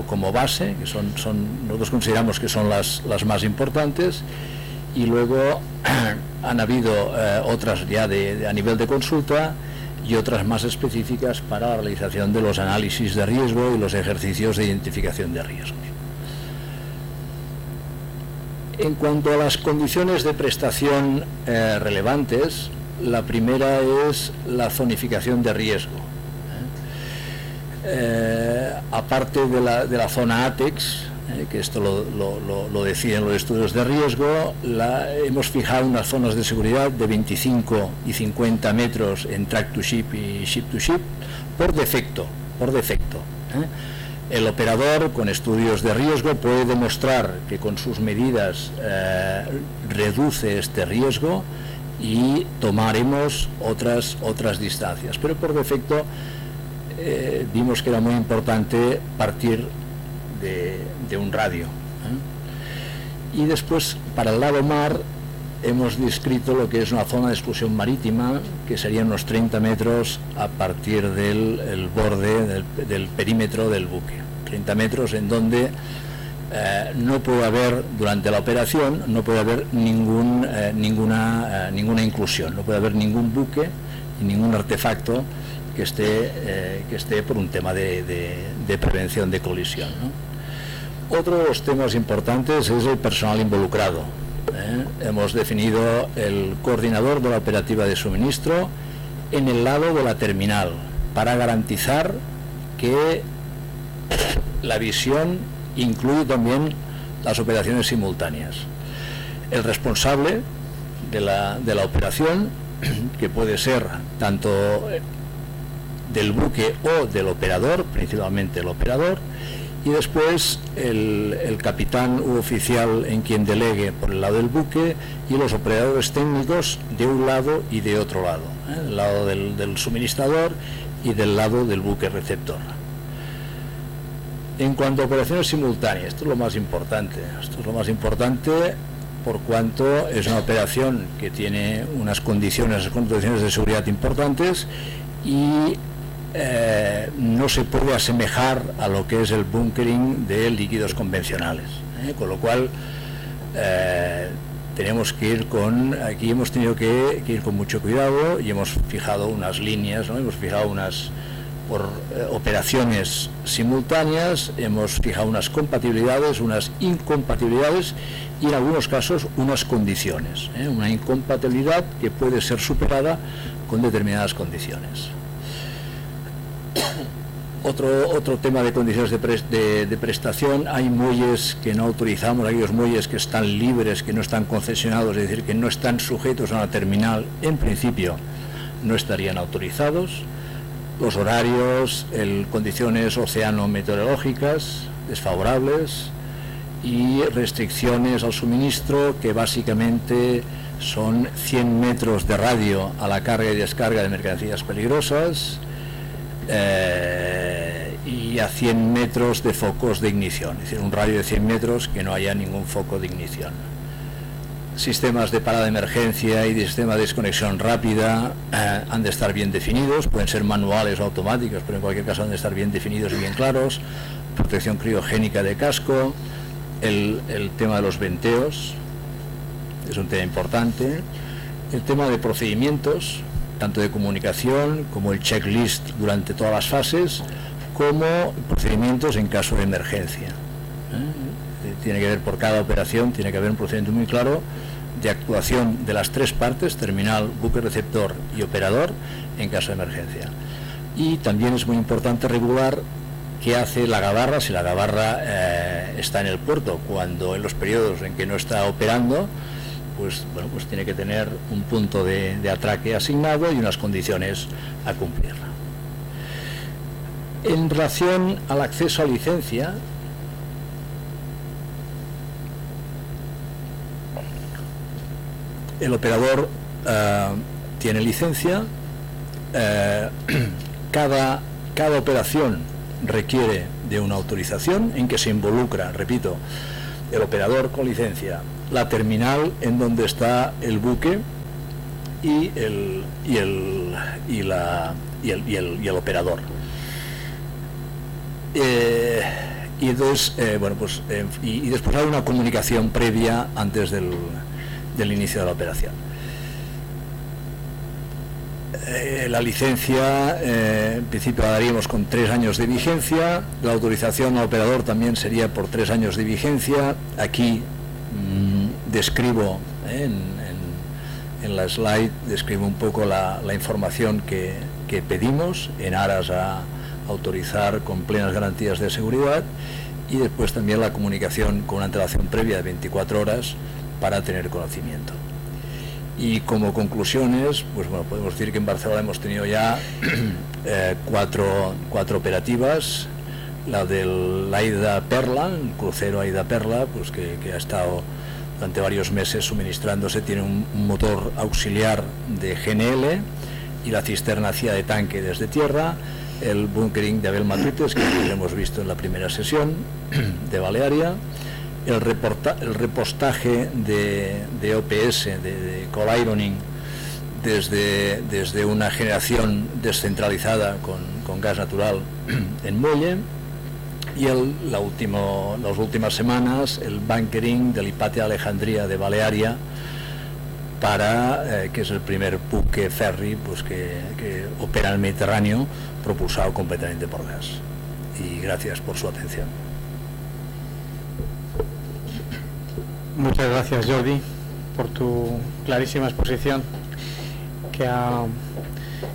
como base, que nosotros consideramos que son las más importantes, y luego han habido otras ya a nivel de consulta y otras más específicas para la realización de los análisis de riesgo y los ejercicios de identificación de riesgos. En cuanto a las condiciones de prestación relevantes, la primera es la zonificación de riesgo. Aparte de la zona ATEX, que esto lo deciden los estudios de riesgo, hemos fijado unas zonas de seguridad de 25 y 50 metros en track to ship y ship to ship por defecto. El operador, con estudios de riesgo, puede demostrar que con sus medidas reduce este riesgo y tomaremos otras distancias, pero por defecto vimos que era muy importante partir de un radio. Y después, para el lado mar, hemos descrito lo que es una zona de exclusión marítima, que serían unos 30 metros a partir del borde del perímetro del buque. 30 metros en donde no puede haber, durante la operación, no puede haber ninguna inclusión, no puede haber ningún buque y ningún artefacto que esté por un tema de prevención de colisión, ¿no? Otro de los temas importantes es el personal involucrado. Hemos definido el coordinador de la operativa de suministro en el lado de la terminal para garantizar que la visión incluye también las operaciones simultáneas. El responsable de la operación, que puede ser tanto del buque o del operador, principalmente el operador, y después el capitán u oficial en quien delegue por el lado del buque, y los operadores técnicos de un lado y de otro lado, el lado del suministrador y del lado del buque receptor. En cuanto a operaciones simultáneas, esto es lo más importante. Por cuanto es una operación que tiene unas condiciones de seguridad importantes y no se puede asemejar a lo que es el bunkering de líquidos convencionales, con lo cual tenemos que ir aquí hemos tenido que ir con mucho cuidado y hemos fijado unas líneas, ¿no? Hemos fijado por operaciones simultáneas, hemos fijado unas compatibilidades, unas incompatibilidades y en algunos casos unas condiciones, una incompatibilidad que puede ser superada con determinadas condiciones. Otro tema de condiciones de prestación: hay muelles que no autorizamos, aquellos muelles que están libres, que no están concesionados, es decir, que no están sujetos a una terminal, en principio no estarían autorizados. Los horarios, condiciones oceano-meteorológicas desfavorables y restricciones al suministro que básicamente son 100 metros de radio a la carga y descarga de mercancías peligrosas y a 100 metros de focos de ignición, es decir, un radio de 100 metros que no haya ningún foco de ignición. Sistemas de parada de emergencia y de sistema de desconexión rápida han de estar bien definidos, pueden ser manuales o automáticos, pero en cualquier caso han de estar bien definidos y bien claros. Protección criogénica de casco, el tema de los venteos es un tema importante, el tema de procedimientos, tanto de comunicación como el checklist durante todas las fases, como procedimientos en caso de emergencia. Tiene que haber por cada operación, tiene que haber un procedimiento muy claro de actuación de las tres partes, terminal, buque receptor y operador, en caso de emergencia. Y también es muy importante regular qué hace la gabarra, si la gabarra está en el puerto, cuando en los periodos en que no está operando, pues tiene que tener un punto de atraque asignado y unas condiciones a cumplir. En relación al acceso a licencia, el operador tiene licencia, cada operación requiere de una autorización en que se involucra, repito, el operador con licencia, la terminal en donde está el buque y el operador. Y entonces, y después hay una comunicación previa antes del inicio de la operación. La licencia, en principio la daríamos con 3 años de vigencia, la autorización al operador también sería por 3 años de vigencia. Aquí describo, en la slide, describo un poco la información que pedimos en aras a autorizar con plenas garantías de seguridad, y después también la comunicación con una antelación previa de 24 horas para tener conocimiento. Y como conclusiones, pues bueno, podemos decir que en Barcelona hemos tenido ya cuatro operativas. La del Aida Perla, el crucero Aida Perla, pues que ha estado durante varios meses suministrándose, tiene un motor auxiliar de GNL, y la cisterna hacía de tanque desde tierra. El bunkering de Abel Matutes, que hemos visto en la primera sesión de Balearia, el repostaje de OPS, de coal ironing, desde una generación descentralizada con gas natural en muelle, y las últimas semanas el bunkering del Hipatia Alejandría de Balearia, que es el primer buque ferry pues que opera en el Mediterráneo, propulsado completamente por gas. Y gracias por su atención. Muchas gracias, Jordi, por tu clarísima exposición, que ha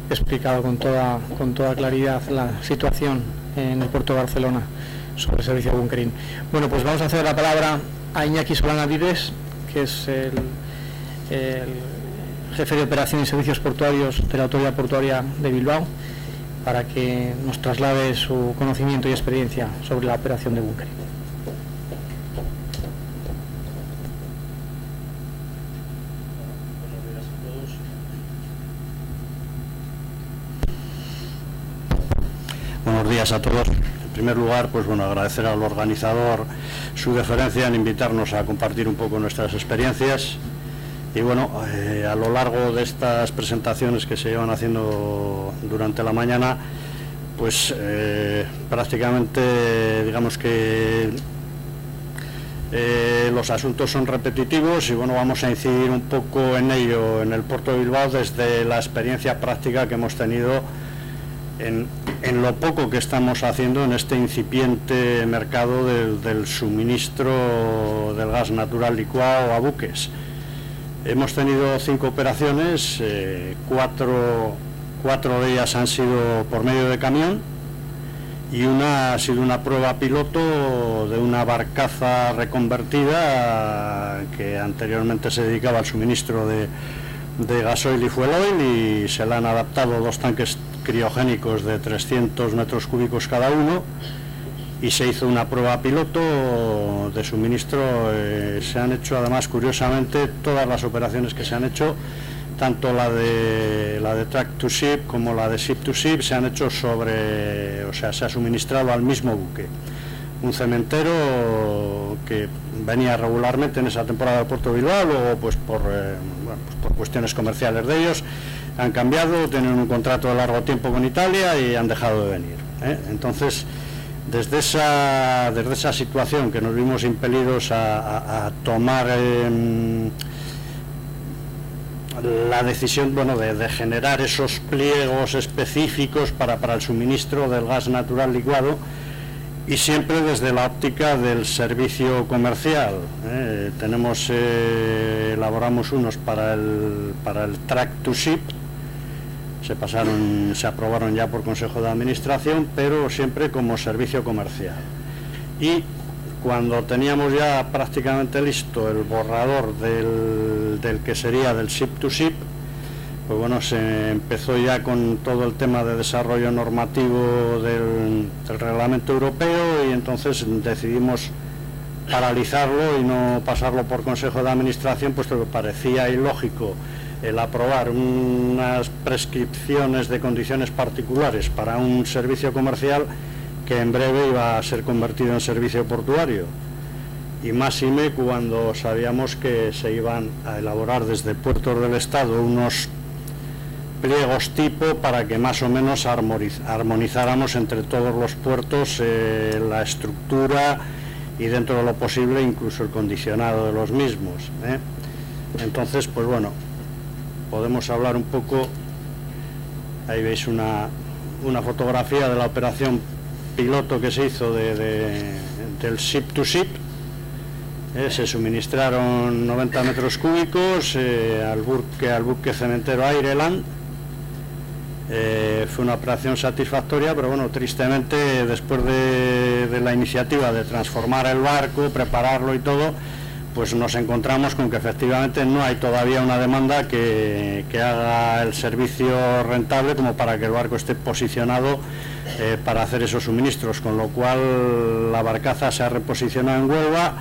explicado con toda claridad la situación en el puerto de Barcelona sobre el servicio de bunkering. Bueno, pues vamos a hacer la palabra a Iñaki Solana Vives, que es el jefe de operación y servicios portuarios de la Autoridad Portuaria de Bilbao, para que nos traslade su conocimiento y experiencia sobre la operación de bunkering. Buenos días a todos. En primer lugar, pues bueno, agradecer al organizador su deferencia en invitarnos a compartir un poco nuestras experiencias. Y bueno, a lo largo de estas presentaciones que se llevan haciendo durante la mañana, pues prácticamente digamos que los asuntos son repetitivos, y bueno, vamos a incidir un poco en ello en el puerto de Bilbao desde la experiencia práctica que hemos tenido en lo poco que estamos haciendo en este incipiente mercado del suministro del gas natural licuado a buques. Hemos tenido 5 operaciones, 4 de ellas han sido por medio de camión, y una ha sido una prueba piloto de una barcaza reconvertida que anteriormente se dedicaba al suministro de gasoil y fuel oil, y se le han adaptado 2 tanques criogénicos de 300 metros cúbicos cada uno, y se hizo una prueba piloto de suministro. Se han hecho, además, curiosamente, todas las operaciones que se han hecho, tanto la de track to ship como la de ship to ship, se han hecho sobre, o sea, se ha suministrado al mismo buque. Un cementero que venía regularmente en esa temporada del Puerto de Bilbao, luego pues por cuestiones comerciales de ellos han cambiado, tienen un contrato de largo tiempo con Italia y han dejado de venir. Entonces, desde esa situación que nos vimos impelidos a tomar la decisión, bueno, de generar esos pliegos específicos para el suministro del gas natural licuado, y siempre desde la óptica del servicio comercial. Elaboramos unos para el track to ship, se aprobaron ya por Consejo de Administración, pero siempre como servicio comercial. Y cuando teníamos ya prácticamente listo el borrador del que sería del ship to ship, pues bueno, se empezó ya con todo el tema de desarrollo normativo del reglamento europeo, y entonces decidimos paralizarlo y no pasarlo por Consejo de Administración, puesto que parecía ilógico el aprobar unas prescripciones de condiciones particulares para un servicio comercial que en breve iba a ser convertido en servicio portuario, y máxime cuando sabíamos que se iban a elaborar desde puertos del Estado unos pliegos tipo para que más o menos armonizáramos entre todos los puertos la estructura y, dentro de lo posible, incluso el condicionado de los mismos. Entonces, pues bueno, podemos hablar un poco. Ahí veis una fotografía de la operación piloto que se hizo del ship to ship. Se suministraron 90 metros cúbicos al buque cementero Aireland. Fue una operación satisfactoria, pero bueno, tristemente, después de la iniciativa de transformar el barco, prepararlo y todo, pues nos encontramos con que efectivamente no hay todavía una demanda que haga el servicio rentable como para que el barco esté posicionado para hacer esos suministros, con lo cual la barcaza se ha reposicionado en Huelva,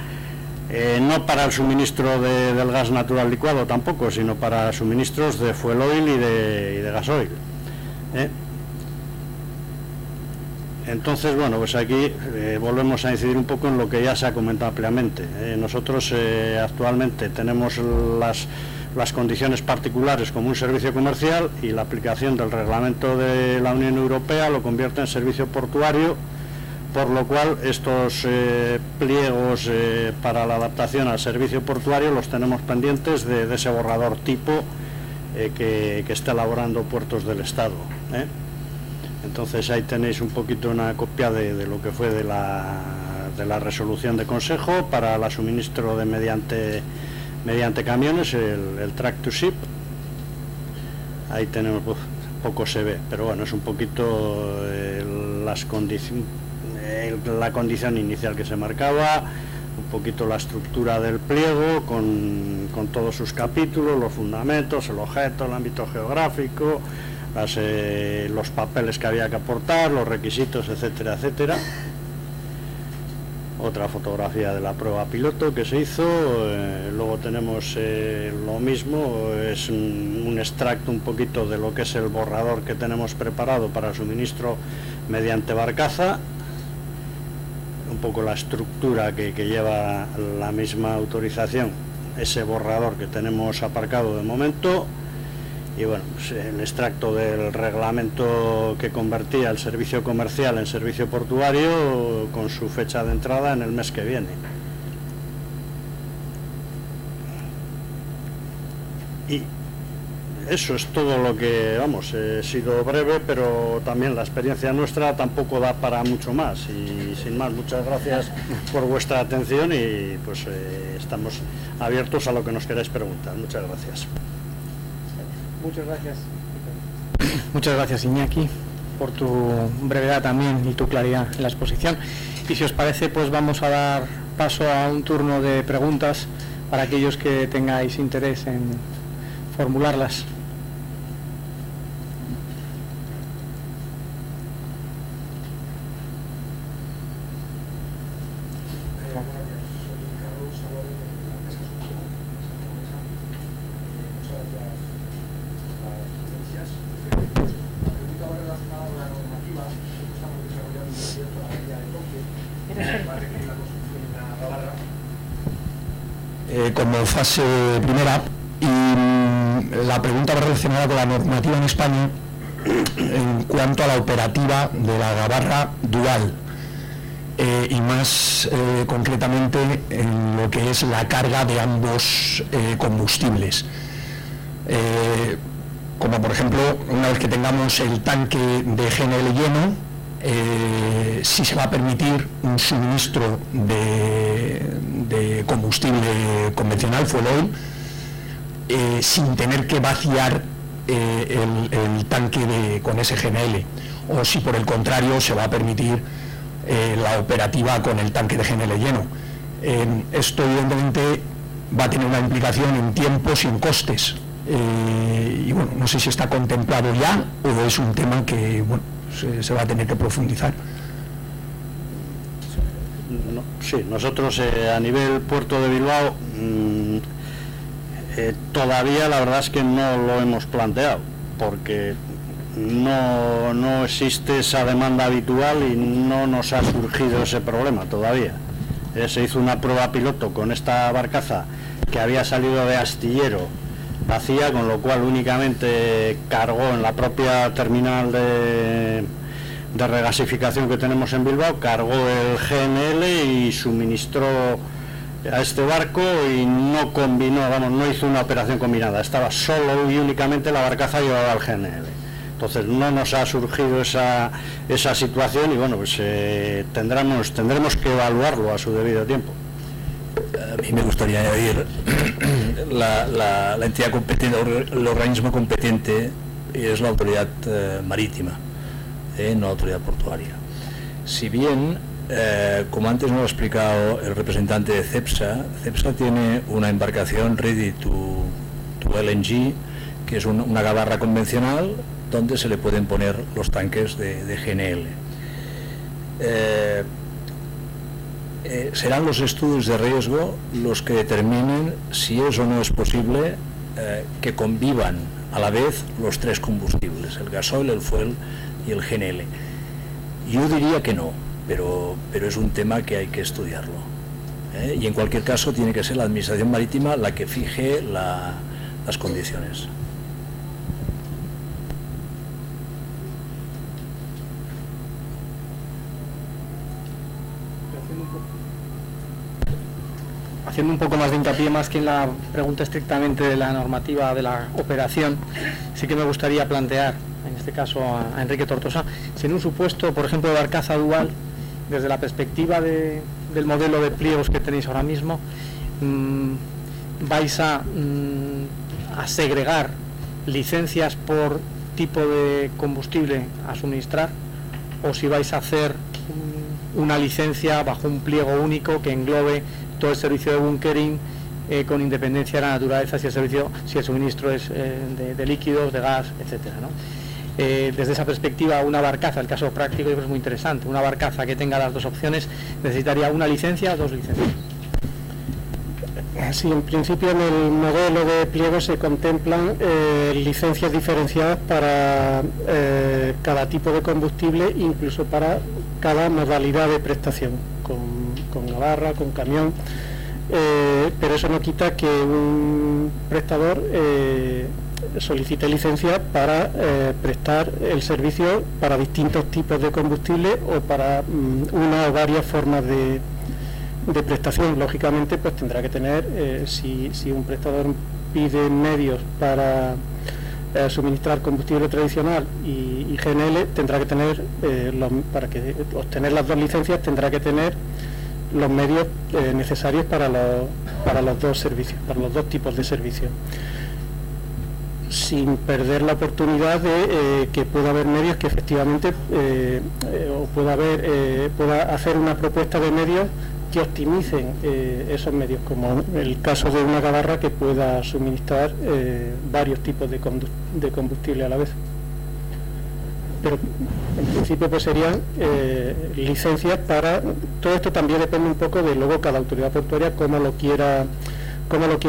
no para el suministro del gas natural licuado tampoco, sino para suministros de fuel oil y de gasoil. Entonces, bueno, pues aquí volvemos a incidir un poco en lo que ya se ha comentado ampliamente. Nosotros actualmente tenemos las condiciones particulares como un servicio comercial, y la aplicación del reglamento de la Unión Europea lo convierte en servicio portuario, por lo cual estos pliegos para la adaptación al servicio portuario los tenemos pendientes de ese borrador tipo que está elaborando Puertos del Estado. Entonces ahí tenéis un poquito una copia de lo que fue de la resolución de Consejo para el suministro de mediante camiones, el track to ship. Ahí tenemos, poco se ve, pero bueno, es un poquito la condición inicial que se marcaba, un poquito la estructura del pliego con todos sus capítulos, los fundamentos, el objeto, el ámbito geográfico, los papeles que había que aportar, los requisitos, etcétera, etcétera. Otra fotografía de la prueba piloto que se hizo. Luego tenemos lo mismo, es un extracto un poquito de lo que es el borrador que tenemos preparado para el suministro mediante barcaza, un poco la estructura que lleva la misma autorización, ese borrador que tenemos aparcado de momento. Y bueno, pues el extracto del reglamento que convertía el servicio comercial en servicio portuario, con su fecha de entrada en el mes que viene. Y eso es todo lo que, vamos, he sido breve, pero también la experiencia nuestra tampoco da para mucho más. Y sin más, muchas gracias por vuestra atención, y pues estamos abiertos a lo que nos queráis preguntar. Muchas gracias. Muchas gracias. Muchas gracias, Iñaki, por tu brevedad también y tu claridad en la exposición. Y si os parece, pues vamos a dar paso a un turno de preguntas para aquellos que tengáis interés en formularlas. como fase primera, y la pregunta va relacionada con la normativa en España en cuanto a la operativa de la gabarra dual, y más concretamente en lo que es la carga de ambos combustibles. Como por ejemplo, una vez que tengamos el tanque de GNL lleno, sí se va a permitir un suministro de combustible convencional, fuel oil, sin tener que vaciar el tanque con ese GNL, o si por el contrario se va a permitir la operativa con el tanque de GNL lleno. Esto evidentemente va a tener una implicación en tiempos y en costes, y bueno, no sé si está contemplado ya o es un tema que bueno, se va a tener que profundizar. Sí, nosotros a nivel Puerto de Bilbao todavía la verdad es que no lo hemos planteado, porque no existe esa demanda habitual y no nos ha surgido ese problema todavía. Se hizo una prueba piloto con esta barcaza que había salido de astillero vacía, con lo cual únicamente cargó en la propia terminal de regasificación que tenemos en Bilbao, cargó el GNL y suministró a este barco y no combinó, vamos, no hizo una operación combinada, estaba solo y únicamente la barcaza llevaba el GNL. Entonces no nos ha surgido esa situación y bueno, pues tendremos que evaluarlo a su debido tiempo. A mí me gustaría añadir la entidad competente, el organismo competente es la autoridad marítima, no la autoridad portuaria. Si bien, como antes nos lo ha explicado el representante de CEPSA tiene una embarcación ready to LNG, que es una gabarra convencional donde se le pueden poner los tanques de GNL. Serán los estudios de riesgo los que determinen si es o no es posible que convivan a la vez los tres combustibles, el gasoil, el fuel y el GNL. Yo diría que no, pero es un tema que hay que estudiarlo. Y en cualquier caso tiene que ser la Administración Marítima la que fije las condiciones. Haciendo un poco más de hincapié, más que en la pregunta estrictamente de la normativa de la operación, sí que me gustaría plantear, en este caso a Enrique Tortosa, si en un supuesto, por ejemplo, de barcaza dual, desde la perspectiva del modelo de pliegos que tenéis ahora mismo, vais a segregar licencias por tipo de combustible a suministrar, o si vais a hacer una licencia bajo un pliego único que englobe todo el servicio de bunkering, con independencia de la naturaleza, si el suministro es de líquidos, de gas, etcétera, ¿no? Desde esa perspectiva, una barcaza, el caso práctico yo creo que es muy interesante, una barcaza que tenga las dos opciones necesitaría una licencia o dos licencias. Sí, en principio en el modelo de pliego se contemplan licencias diferenciadas para cada tipo de combustible, incluso para cada modalidad de prestación, con gabarra, con camión, pero eso no quita que un prestador solicite licencia para prestar el servicio para distintos tipos de combustible o para una o varias formas de prestación. Lógicamente pues tendrá que tener, si un prestador pide medios para suministrar combustible tradicional y GNL, tendrá que tener para obtener las dos licencias tendrá que tener los medios necesarios para los dos servicios, para los dos tipos de servicios, sin perder la oportunidad de que pueda haber medios que efectivamente o pueda hacer una propuesta de medios que optimicen esos medios, como el caso de una gabarra que pueda suministrar varios tipos de combustible a la vez. Pero en principio pues serían licencias para todo esto. También depende un poco de luego cada autoridad portuaria cómo lo quiera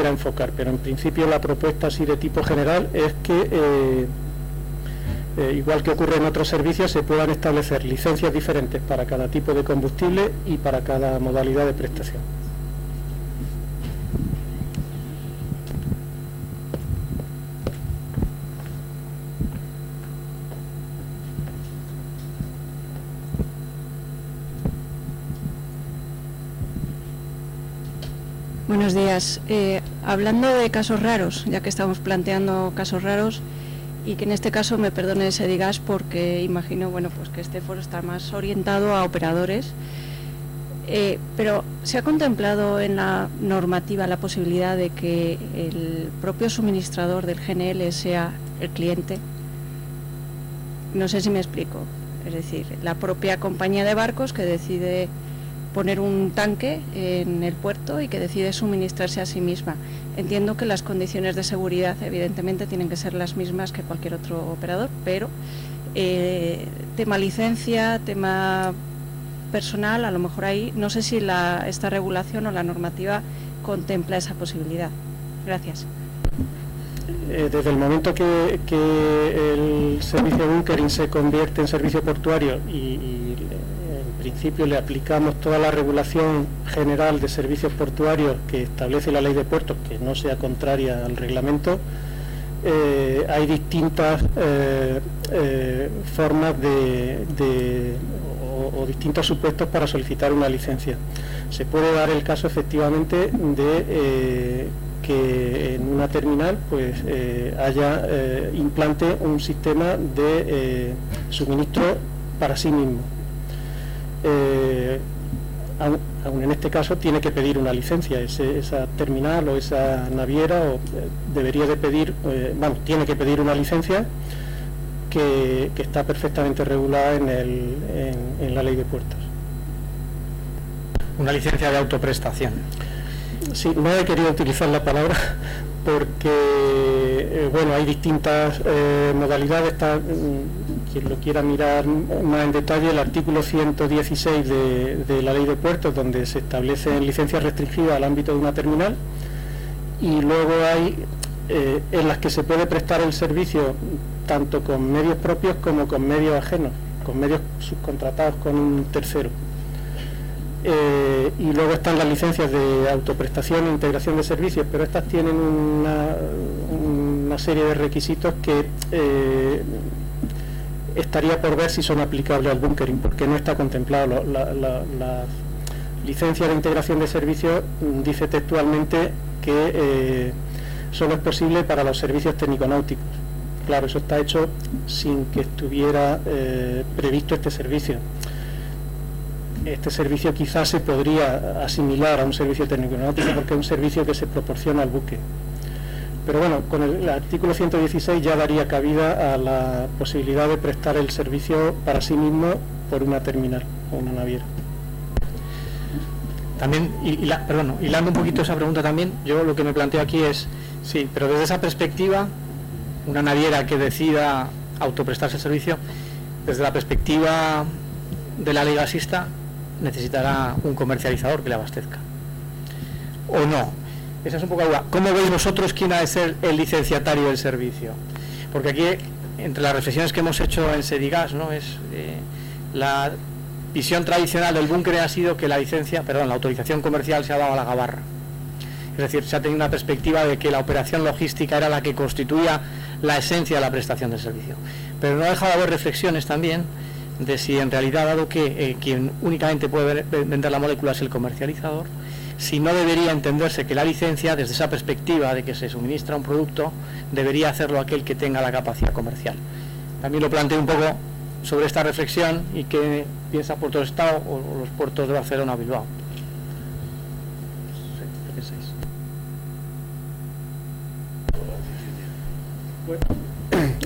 enfocar, pero en principio la propuesta así de tipo general es que igual que ocurre en otros servicios, se puedan establecer licencias diferentes para cada tipo de combustible y para cada modalidad de prestación. Buenos días. Hablando de casos raros, ya que estamos planteando casos raros, y que en este caso me perdone Sedigas porque imagino, bueno, pues que este foro está más orientado a operadores, pero ¿se ha contemplado en la normativa la posibilidad de que el propio suministrador del GNL sea el cliente? No sé si me explico. Es decir, la propia compañía de barcos que decide poner un tanque en el puerto y que decide suministrarse a sí misma. Entiendo que las condiciones de seguridad evidentemente tienen que ser las mismas que cualquier otro operador, pero tema licencia, tema personal, a lo mejor ahí, no sé si esta regulación o la normativa contempla esa posibilidad. Gracias. Desde el momento que el servicio bunkering se convierte en servicio portuario y en principio le aplicamos toda la regulación general de servicios portuarios que establece la ley de puertos, que no sea contraria al reglamento, hay distintas formas o distintos supuestos para solicitar una licencia. Se puede dar el caso efectivamente de que en una terminal pues implante un sistema de suministro para sí mismo. Aún en este caso tiene que pedir una licencia, esa terminal o esa naviera debería de pedir, tiene que pedir una licencia que está perfectamente regulada en la ley de puertos. Una licencia de autoprestación. Sí, no he querido utilizar la palabra porque hay distintas modalidades. Quien lo quiera mirar más en detalle, el artículo 116 de la ley de puertos, donde se establecen licencias restringidas al ámbito de una terminal, y luego hay en las que se puede prestar el servicio tanto con medios propios como con medios ajenos, con medios subcontratados con un tercero. Y luego están las licencias de autoprestación e integración de servicios, pero estas tienen una serie de requisitos que estaría por ver si son aplicables al bunkering, porque no está contemplado. La licencia de integración de servicios dice textualmente que solo es posible para los servicios técnico-náuticos. Claro, eso está hecho sin que estuviera previsto este servicio. Este servicio quizás se podría asimilar a un servicio técnico-náutico porque es un servicio que se proporciona al buque. Pero bueno, con el artículo 116 ya daría cabida a la posibilidad de prestar el servicio para sí mismo por una terminal o una naviera. También, hilando un poquito esa pregunta también, yo lo que me planteo aquí es, sí, pero desde esa perspectiva, una naviera que decida autoprestarse el servicio, desde la perspectiva de la ley gasista, necesitará un comercializador que le abastezca. ¿O no? Esa es un poco la duda. ¿Cómo veis vosotros quién ha de ser el licenciatario del servicio? Porque aquí, entre las reflexiones que hemos hecho en Sedigas, ¿no?, es la visión tradicional del búnker ha sido que la autorización comercial se ha dado a la gabarra. Es decir, se ha tenido una perspectiva de que la operación logística era la que constituía la esencia de la prestación del servicio. Pero no ha dejado de haber reflexiones también de si en realidad, dado que quien únicamente puede vender la molécula es el comercializador, si no debería entenderse que la licencia, desde esa perspectiva de que se suministra un producto, debería hacerlo aquel que tenga la capacidad comercial. También lo planteo un poco sobre esta reflexión y qué piensa Puerto del Estado o los puertos de Barcelona o Bilbao.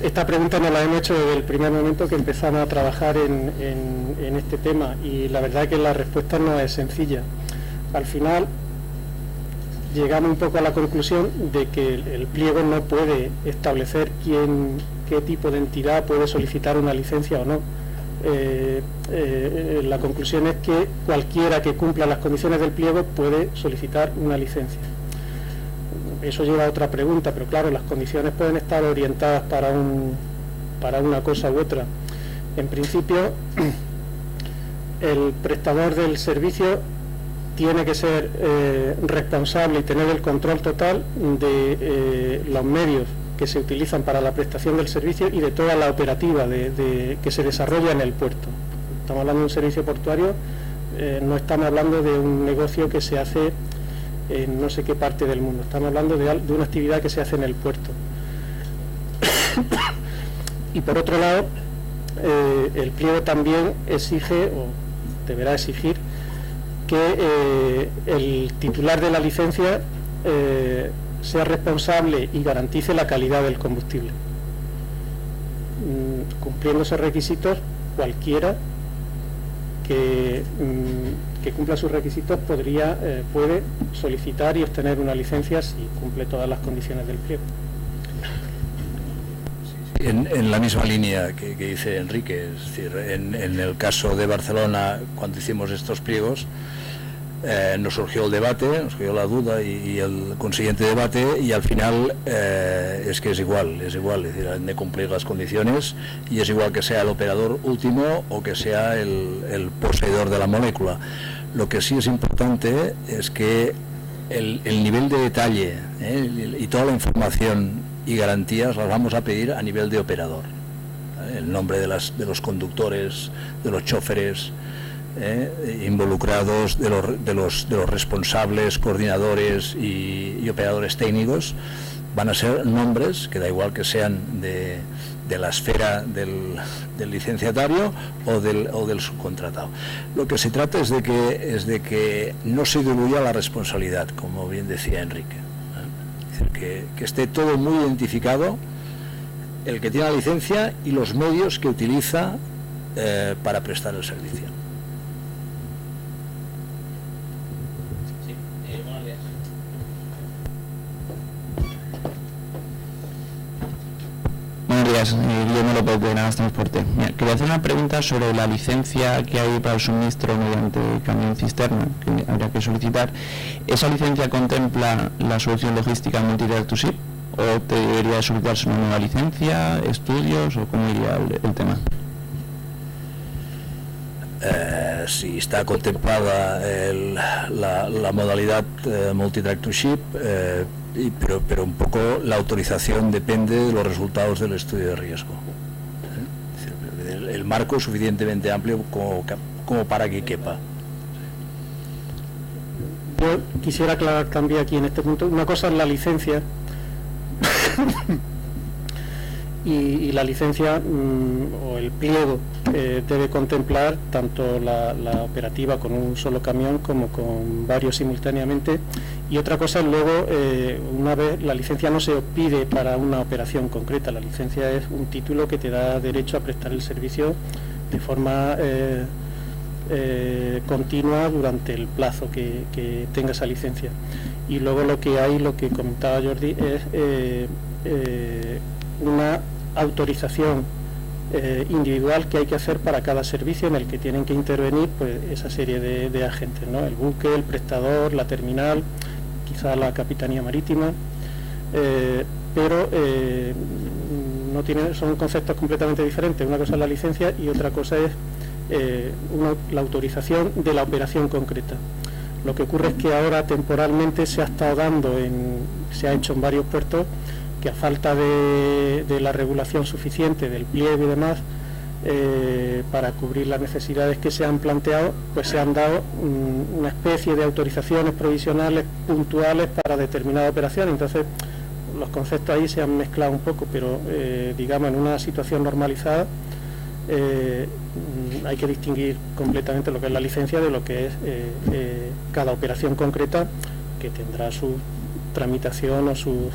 Esta pregunta nos la hemos hecho desde el primer momento que empezamos a trabajar en este tema, y la verdad es que la respuesta no es sencilla. Al final llegamos un poco a la conclusión de que el pliego no puede establecer qué tipo de entidad puede solicitar una licencia o no. La conclusión es que cualquiera que cumpla las condiciones del pliego puede solicitar una licencia. Eso lleva a otra pregunta, pero claro, las condiciones pueden estar orientadas para una cosa u otra. En principio, el prestador del servicio tiene que ser responsable y tener el control total de los medios que se utilizan para la prestación del servicio y de toda la operativa que se desarrolla en el puerto. Estamos hablando de un servicio portuario, no estamos hablando de un negocio que se hace en no sé qué parte del mundo. Estamos hablando de una actividad que se hace en el puerto. Y por otro lado, el pliego también exige, o deberá exigir, que el titular de la licencia sea responsable y garantice la calidad del combustible. Cumpliendo esos requisitos, cualquiera que cumpla sus requisitos puede solicitar y obtener una licencia si cumple todas las condiciones del pliego. En la misma línea que dice Enrique, es decir, en el caso de Barcelona, cuando hicimos estos pliegos, nos surgió el debate, nos surgió la duda y el consiguiente debate, y al final es que es igual, es decir, han de cumplir las condiciones, y es igual que sea el operador último o que sea el poseedor de la molécula. Lo que sí es importante es que el nivel de detalle y toda la información y garantías las vamos a pedir a nivel de operador. El nombre de los conductores, de los choferes involucrados, de los responsables, coordinadores y operadores técnicos, van a ser nombres que da igual que sean de la esfera del licenciatario o del subcontratado. Lo que se trata es de que no se diluya la responsabilidad, como bien decía Enrique. Es decir, que esté todo muy identificado, el que tiene la licencia y los medios que utiliza para prestar el servicio. Buenos días, Guillermo López de Nagas Transporte. Mira, quería hacer una pregunta sobre la licencia que hay para el suministro mediante camión cisterna que habría que solicitar. ¿Esa licencia contempla la solución logística Multi-Direct to Ship o debería solicitarse una nueva licencia, estudios o cómo iría el tema? Si está contemplada la modalidad Multi-Direct to Ship, pero un poco la autorización depende de los resultados del estudio de riesgo. El marco es suficientemente amplio como para que quepa. Yo quisiera aclarar también aquí en este punto, una cosa es la licencia y la licencia o el pliego debe contemplar tanto la operativa con un solo camión como con varios simultáneamente, y otra cosa es luego, una vez la licencia no se pide para una operación concreta, la licencia es un título que te da derecho a prestar el servicio de forma continua durante el plazo que tenga esa licencia. Y luego lo que comentaba Jordi es una autorización individual que hay que hacer para cada servicio en el que tienen que intervenir pues esa serie de agentes, ¿no? El buque, el prestador, la terminal, quizá la capitanía marítima, pero no son conceptos completamente diferentes. Una cosa es la licencia y otra cosa es la autorización de la operación concreta. Lo que ocurre es que ahora temporalmente se ha estado dando, se ha hecho en varios puertos, que a falta de la regulación suficiente del pliego y demás, para cubrir las necesidades que se han planteado, pues se han dado una especie de autorizaciones provisionales puntuales para determinada operación. Entonces los conceptos ahí se han mezclado un poco, pero digamos en una situación normalizada hay que distinguir completamente lo que es la licencia de lo que es cada operación concreta, que tendrá su tramitación o sus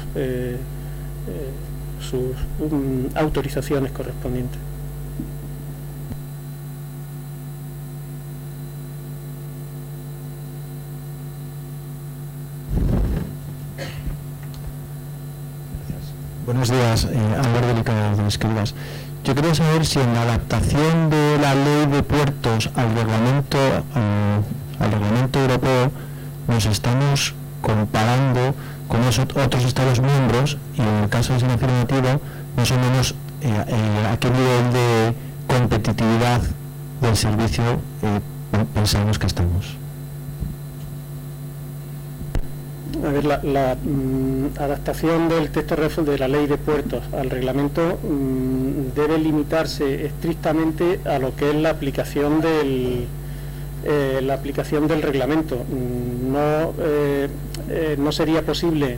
autorizaciones correspondientes. Buenos días, Álvaro Delicado de Escribas. Yo quería saber si en la adaptación de la ley de puertos al reglamento europeo nos estamos comparando con otros Estados miembros, y en el caso de ser afirmativo, más o menos a qué nivel de competitividad del servicio pensamos que estamos. A ver, la adaptación del texto de la ley de puertos al reglamento debe limitarse estrictamente a lo que es la aplicación la aplicación del reglamento. No sería posible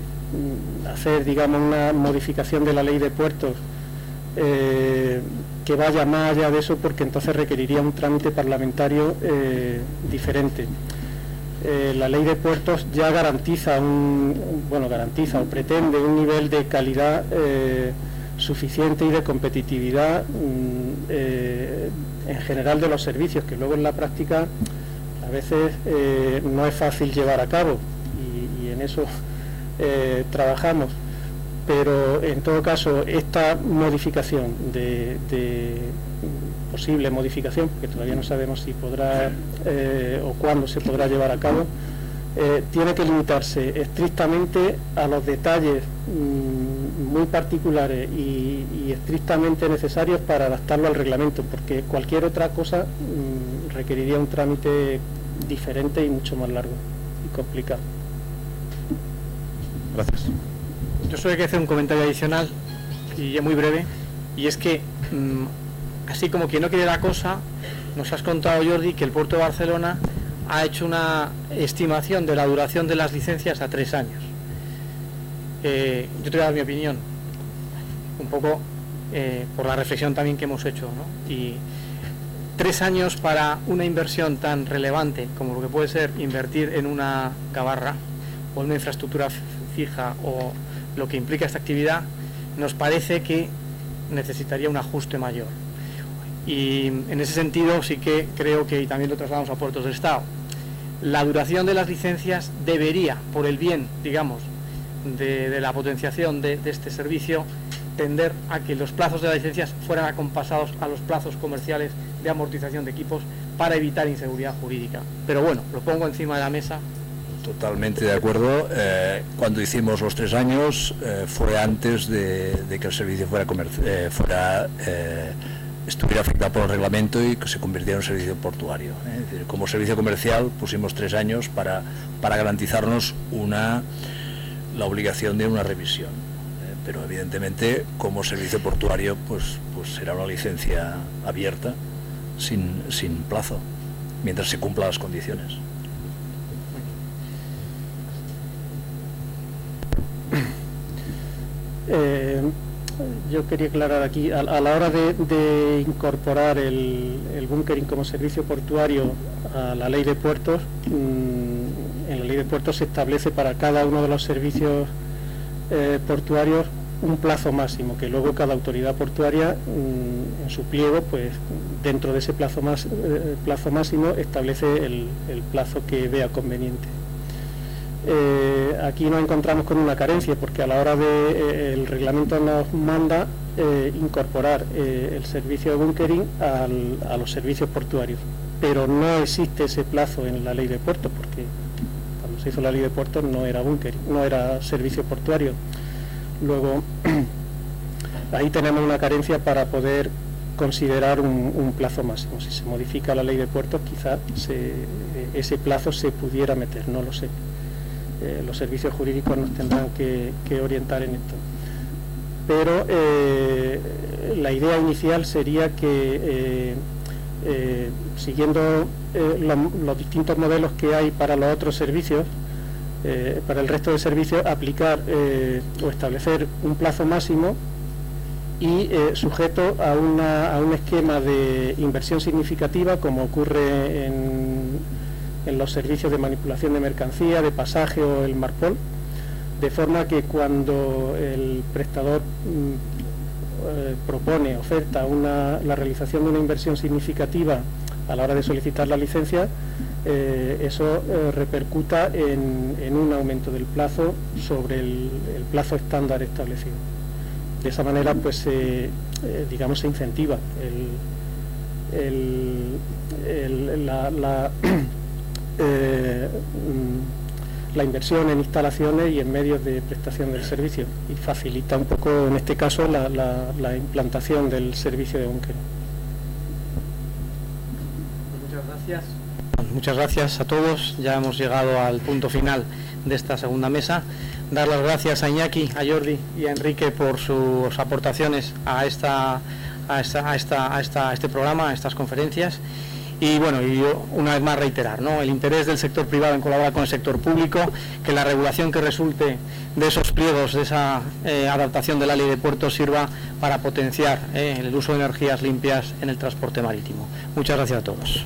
hacer, digamos, una modificación de la ley de puertos que vaya más allá de eso, porque entonces requeriría un trámite parlamentario diferente. La ley de puertos ya garantiza o pretende un nivel de calidad suficiente y de competitividad en general de los servicios, que luego en la práctica a veces no es fácil llevar a cabo, y en eso trabajamos. Pero en todo caso, esta modificación posible modificación, porque todavía no sabemos si podrá o cuándo se podrá llevar a cabo, tiene que limitarse estrictamente a los detalles muy particulares y estrictamente necesarios para adaptarlo al reglamento, porque cualquier otra cosa requeriría un trámite diferente y mucho más largo y complicado. Gracias. Yo solo hay que hacer un comentario adicional, y ya muy breve, y es que, así como quien no quiere la cosa, nos has contado, Jordi, que el Puerto de Barcelona ha hecho una estimación de la duración de las licencias a 3 años. Yo te voy a dar mi opinión, un poco por la reflexión también que hemos hecho, ¿no? Y 3 años para una inversión tan relevante como lo que puede ser invertir en una gabarra o en una infraestructura fija o lo que implica esta actividad, nos parece que necesitaría un ajuste mayor. Y en ese sentido sí que creo que, y también lo trasladamos a Puertos del Estado, la duración de las licencias debería, por el bien, digamos, de la potenciación de este servicio, tender a que los plazos de las licencias fueran acompasados a los plazos comerciales de amortización de equipos para evitar inseguridad jurídica. Pero bueno, lo pongo encima de la mesa. Totalmente de acuerdo. Cuando hicimos los 3 años fue antes de que el servicio estuviera afectado por el reglamento y que se convirtiera en un servicio portuario. Es decir, como servicio comercial pusimos 3 años para garantizarnos la obligación de una revisión. Pero evidentemente como servicio portuario pues será una licencia abierta sin plazo, mientras se cumplan las condiciones. Yo quería aclarar aquí, a la hora de incorporar el bunkering como servicio portuario a la ley de puertos, en la ley de puertos se establece para cada uno de los servicios portuarios un plazo máximo, que luego cada autoridad portuaria en su pliego, pues dentro de ese plazo máximo establece el plazo que vea conveniente. Aquí nos encontramos con una carencia, porque a la hora el reglamento nos manda incorporar el servicio de bunkering a los servicios portuarios, pero no existe ese plazo en la ley de puertos, porque cuando se hizo la ley de puertos no era bunkering, no era servicio portuario. Luego ahí tenemos una carencia para poder considerar un plazo máximo. Si se modifica la ley de puertos, quizás ese plazo se pudiera meter, no lo sé. Los servicios jurídicos nos tendrán que orientar en esto. Pero la idea inicial sería que, siguiendo los distintos modelos que hay para los otros servicios, para el resto de servicios, aplicar o establecer un plazo máximo y sujeto a un esquema de inversión significativa, como ocurre en los servicios de manipulación de mercancía, de pasaje o el Marpol, de forma que cuando el prestador oferta la realización de una inversión significativa a la hora de solicitar la licencia, eso repercuta en un aumento del plazo sobre el plazo estándar establecido. De esa manera, pues, digamos, se incentiva la inversión en instalaciones y en medios de prestación del servicio, y facilita un poco, en este caso, la implantación del servicio de bunkering. Muchas gracias. Muchas gracias a todos. Ya hemos llegado al punto final de esta segunda mesa. Dar las gracias a Iñaki, a Jordi y a Enrique por sus aportaciones a este programa, a estas conferencias. Y bueno, y yo una vez más reiterar, ¿no?, el interés del sector privado en colaborar con el sector público, que la regulación que resulte de esos pliegos, de esa adaptación de la ley de puertos, sirva para potenciar el uso de energías limpias en el transporte marítimo. Muchas gracias a todos.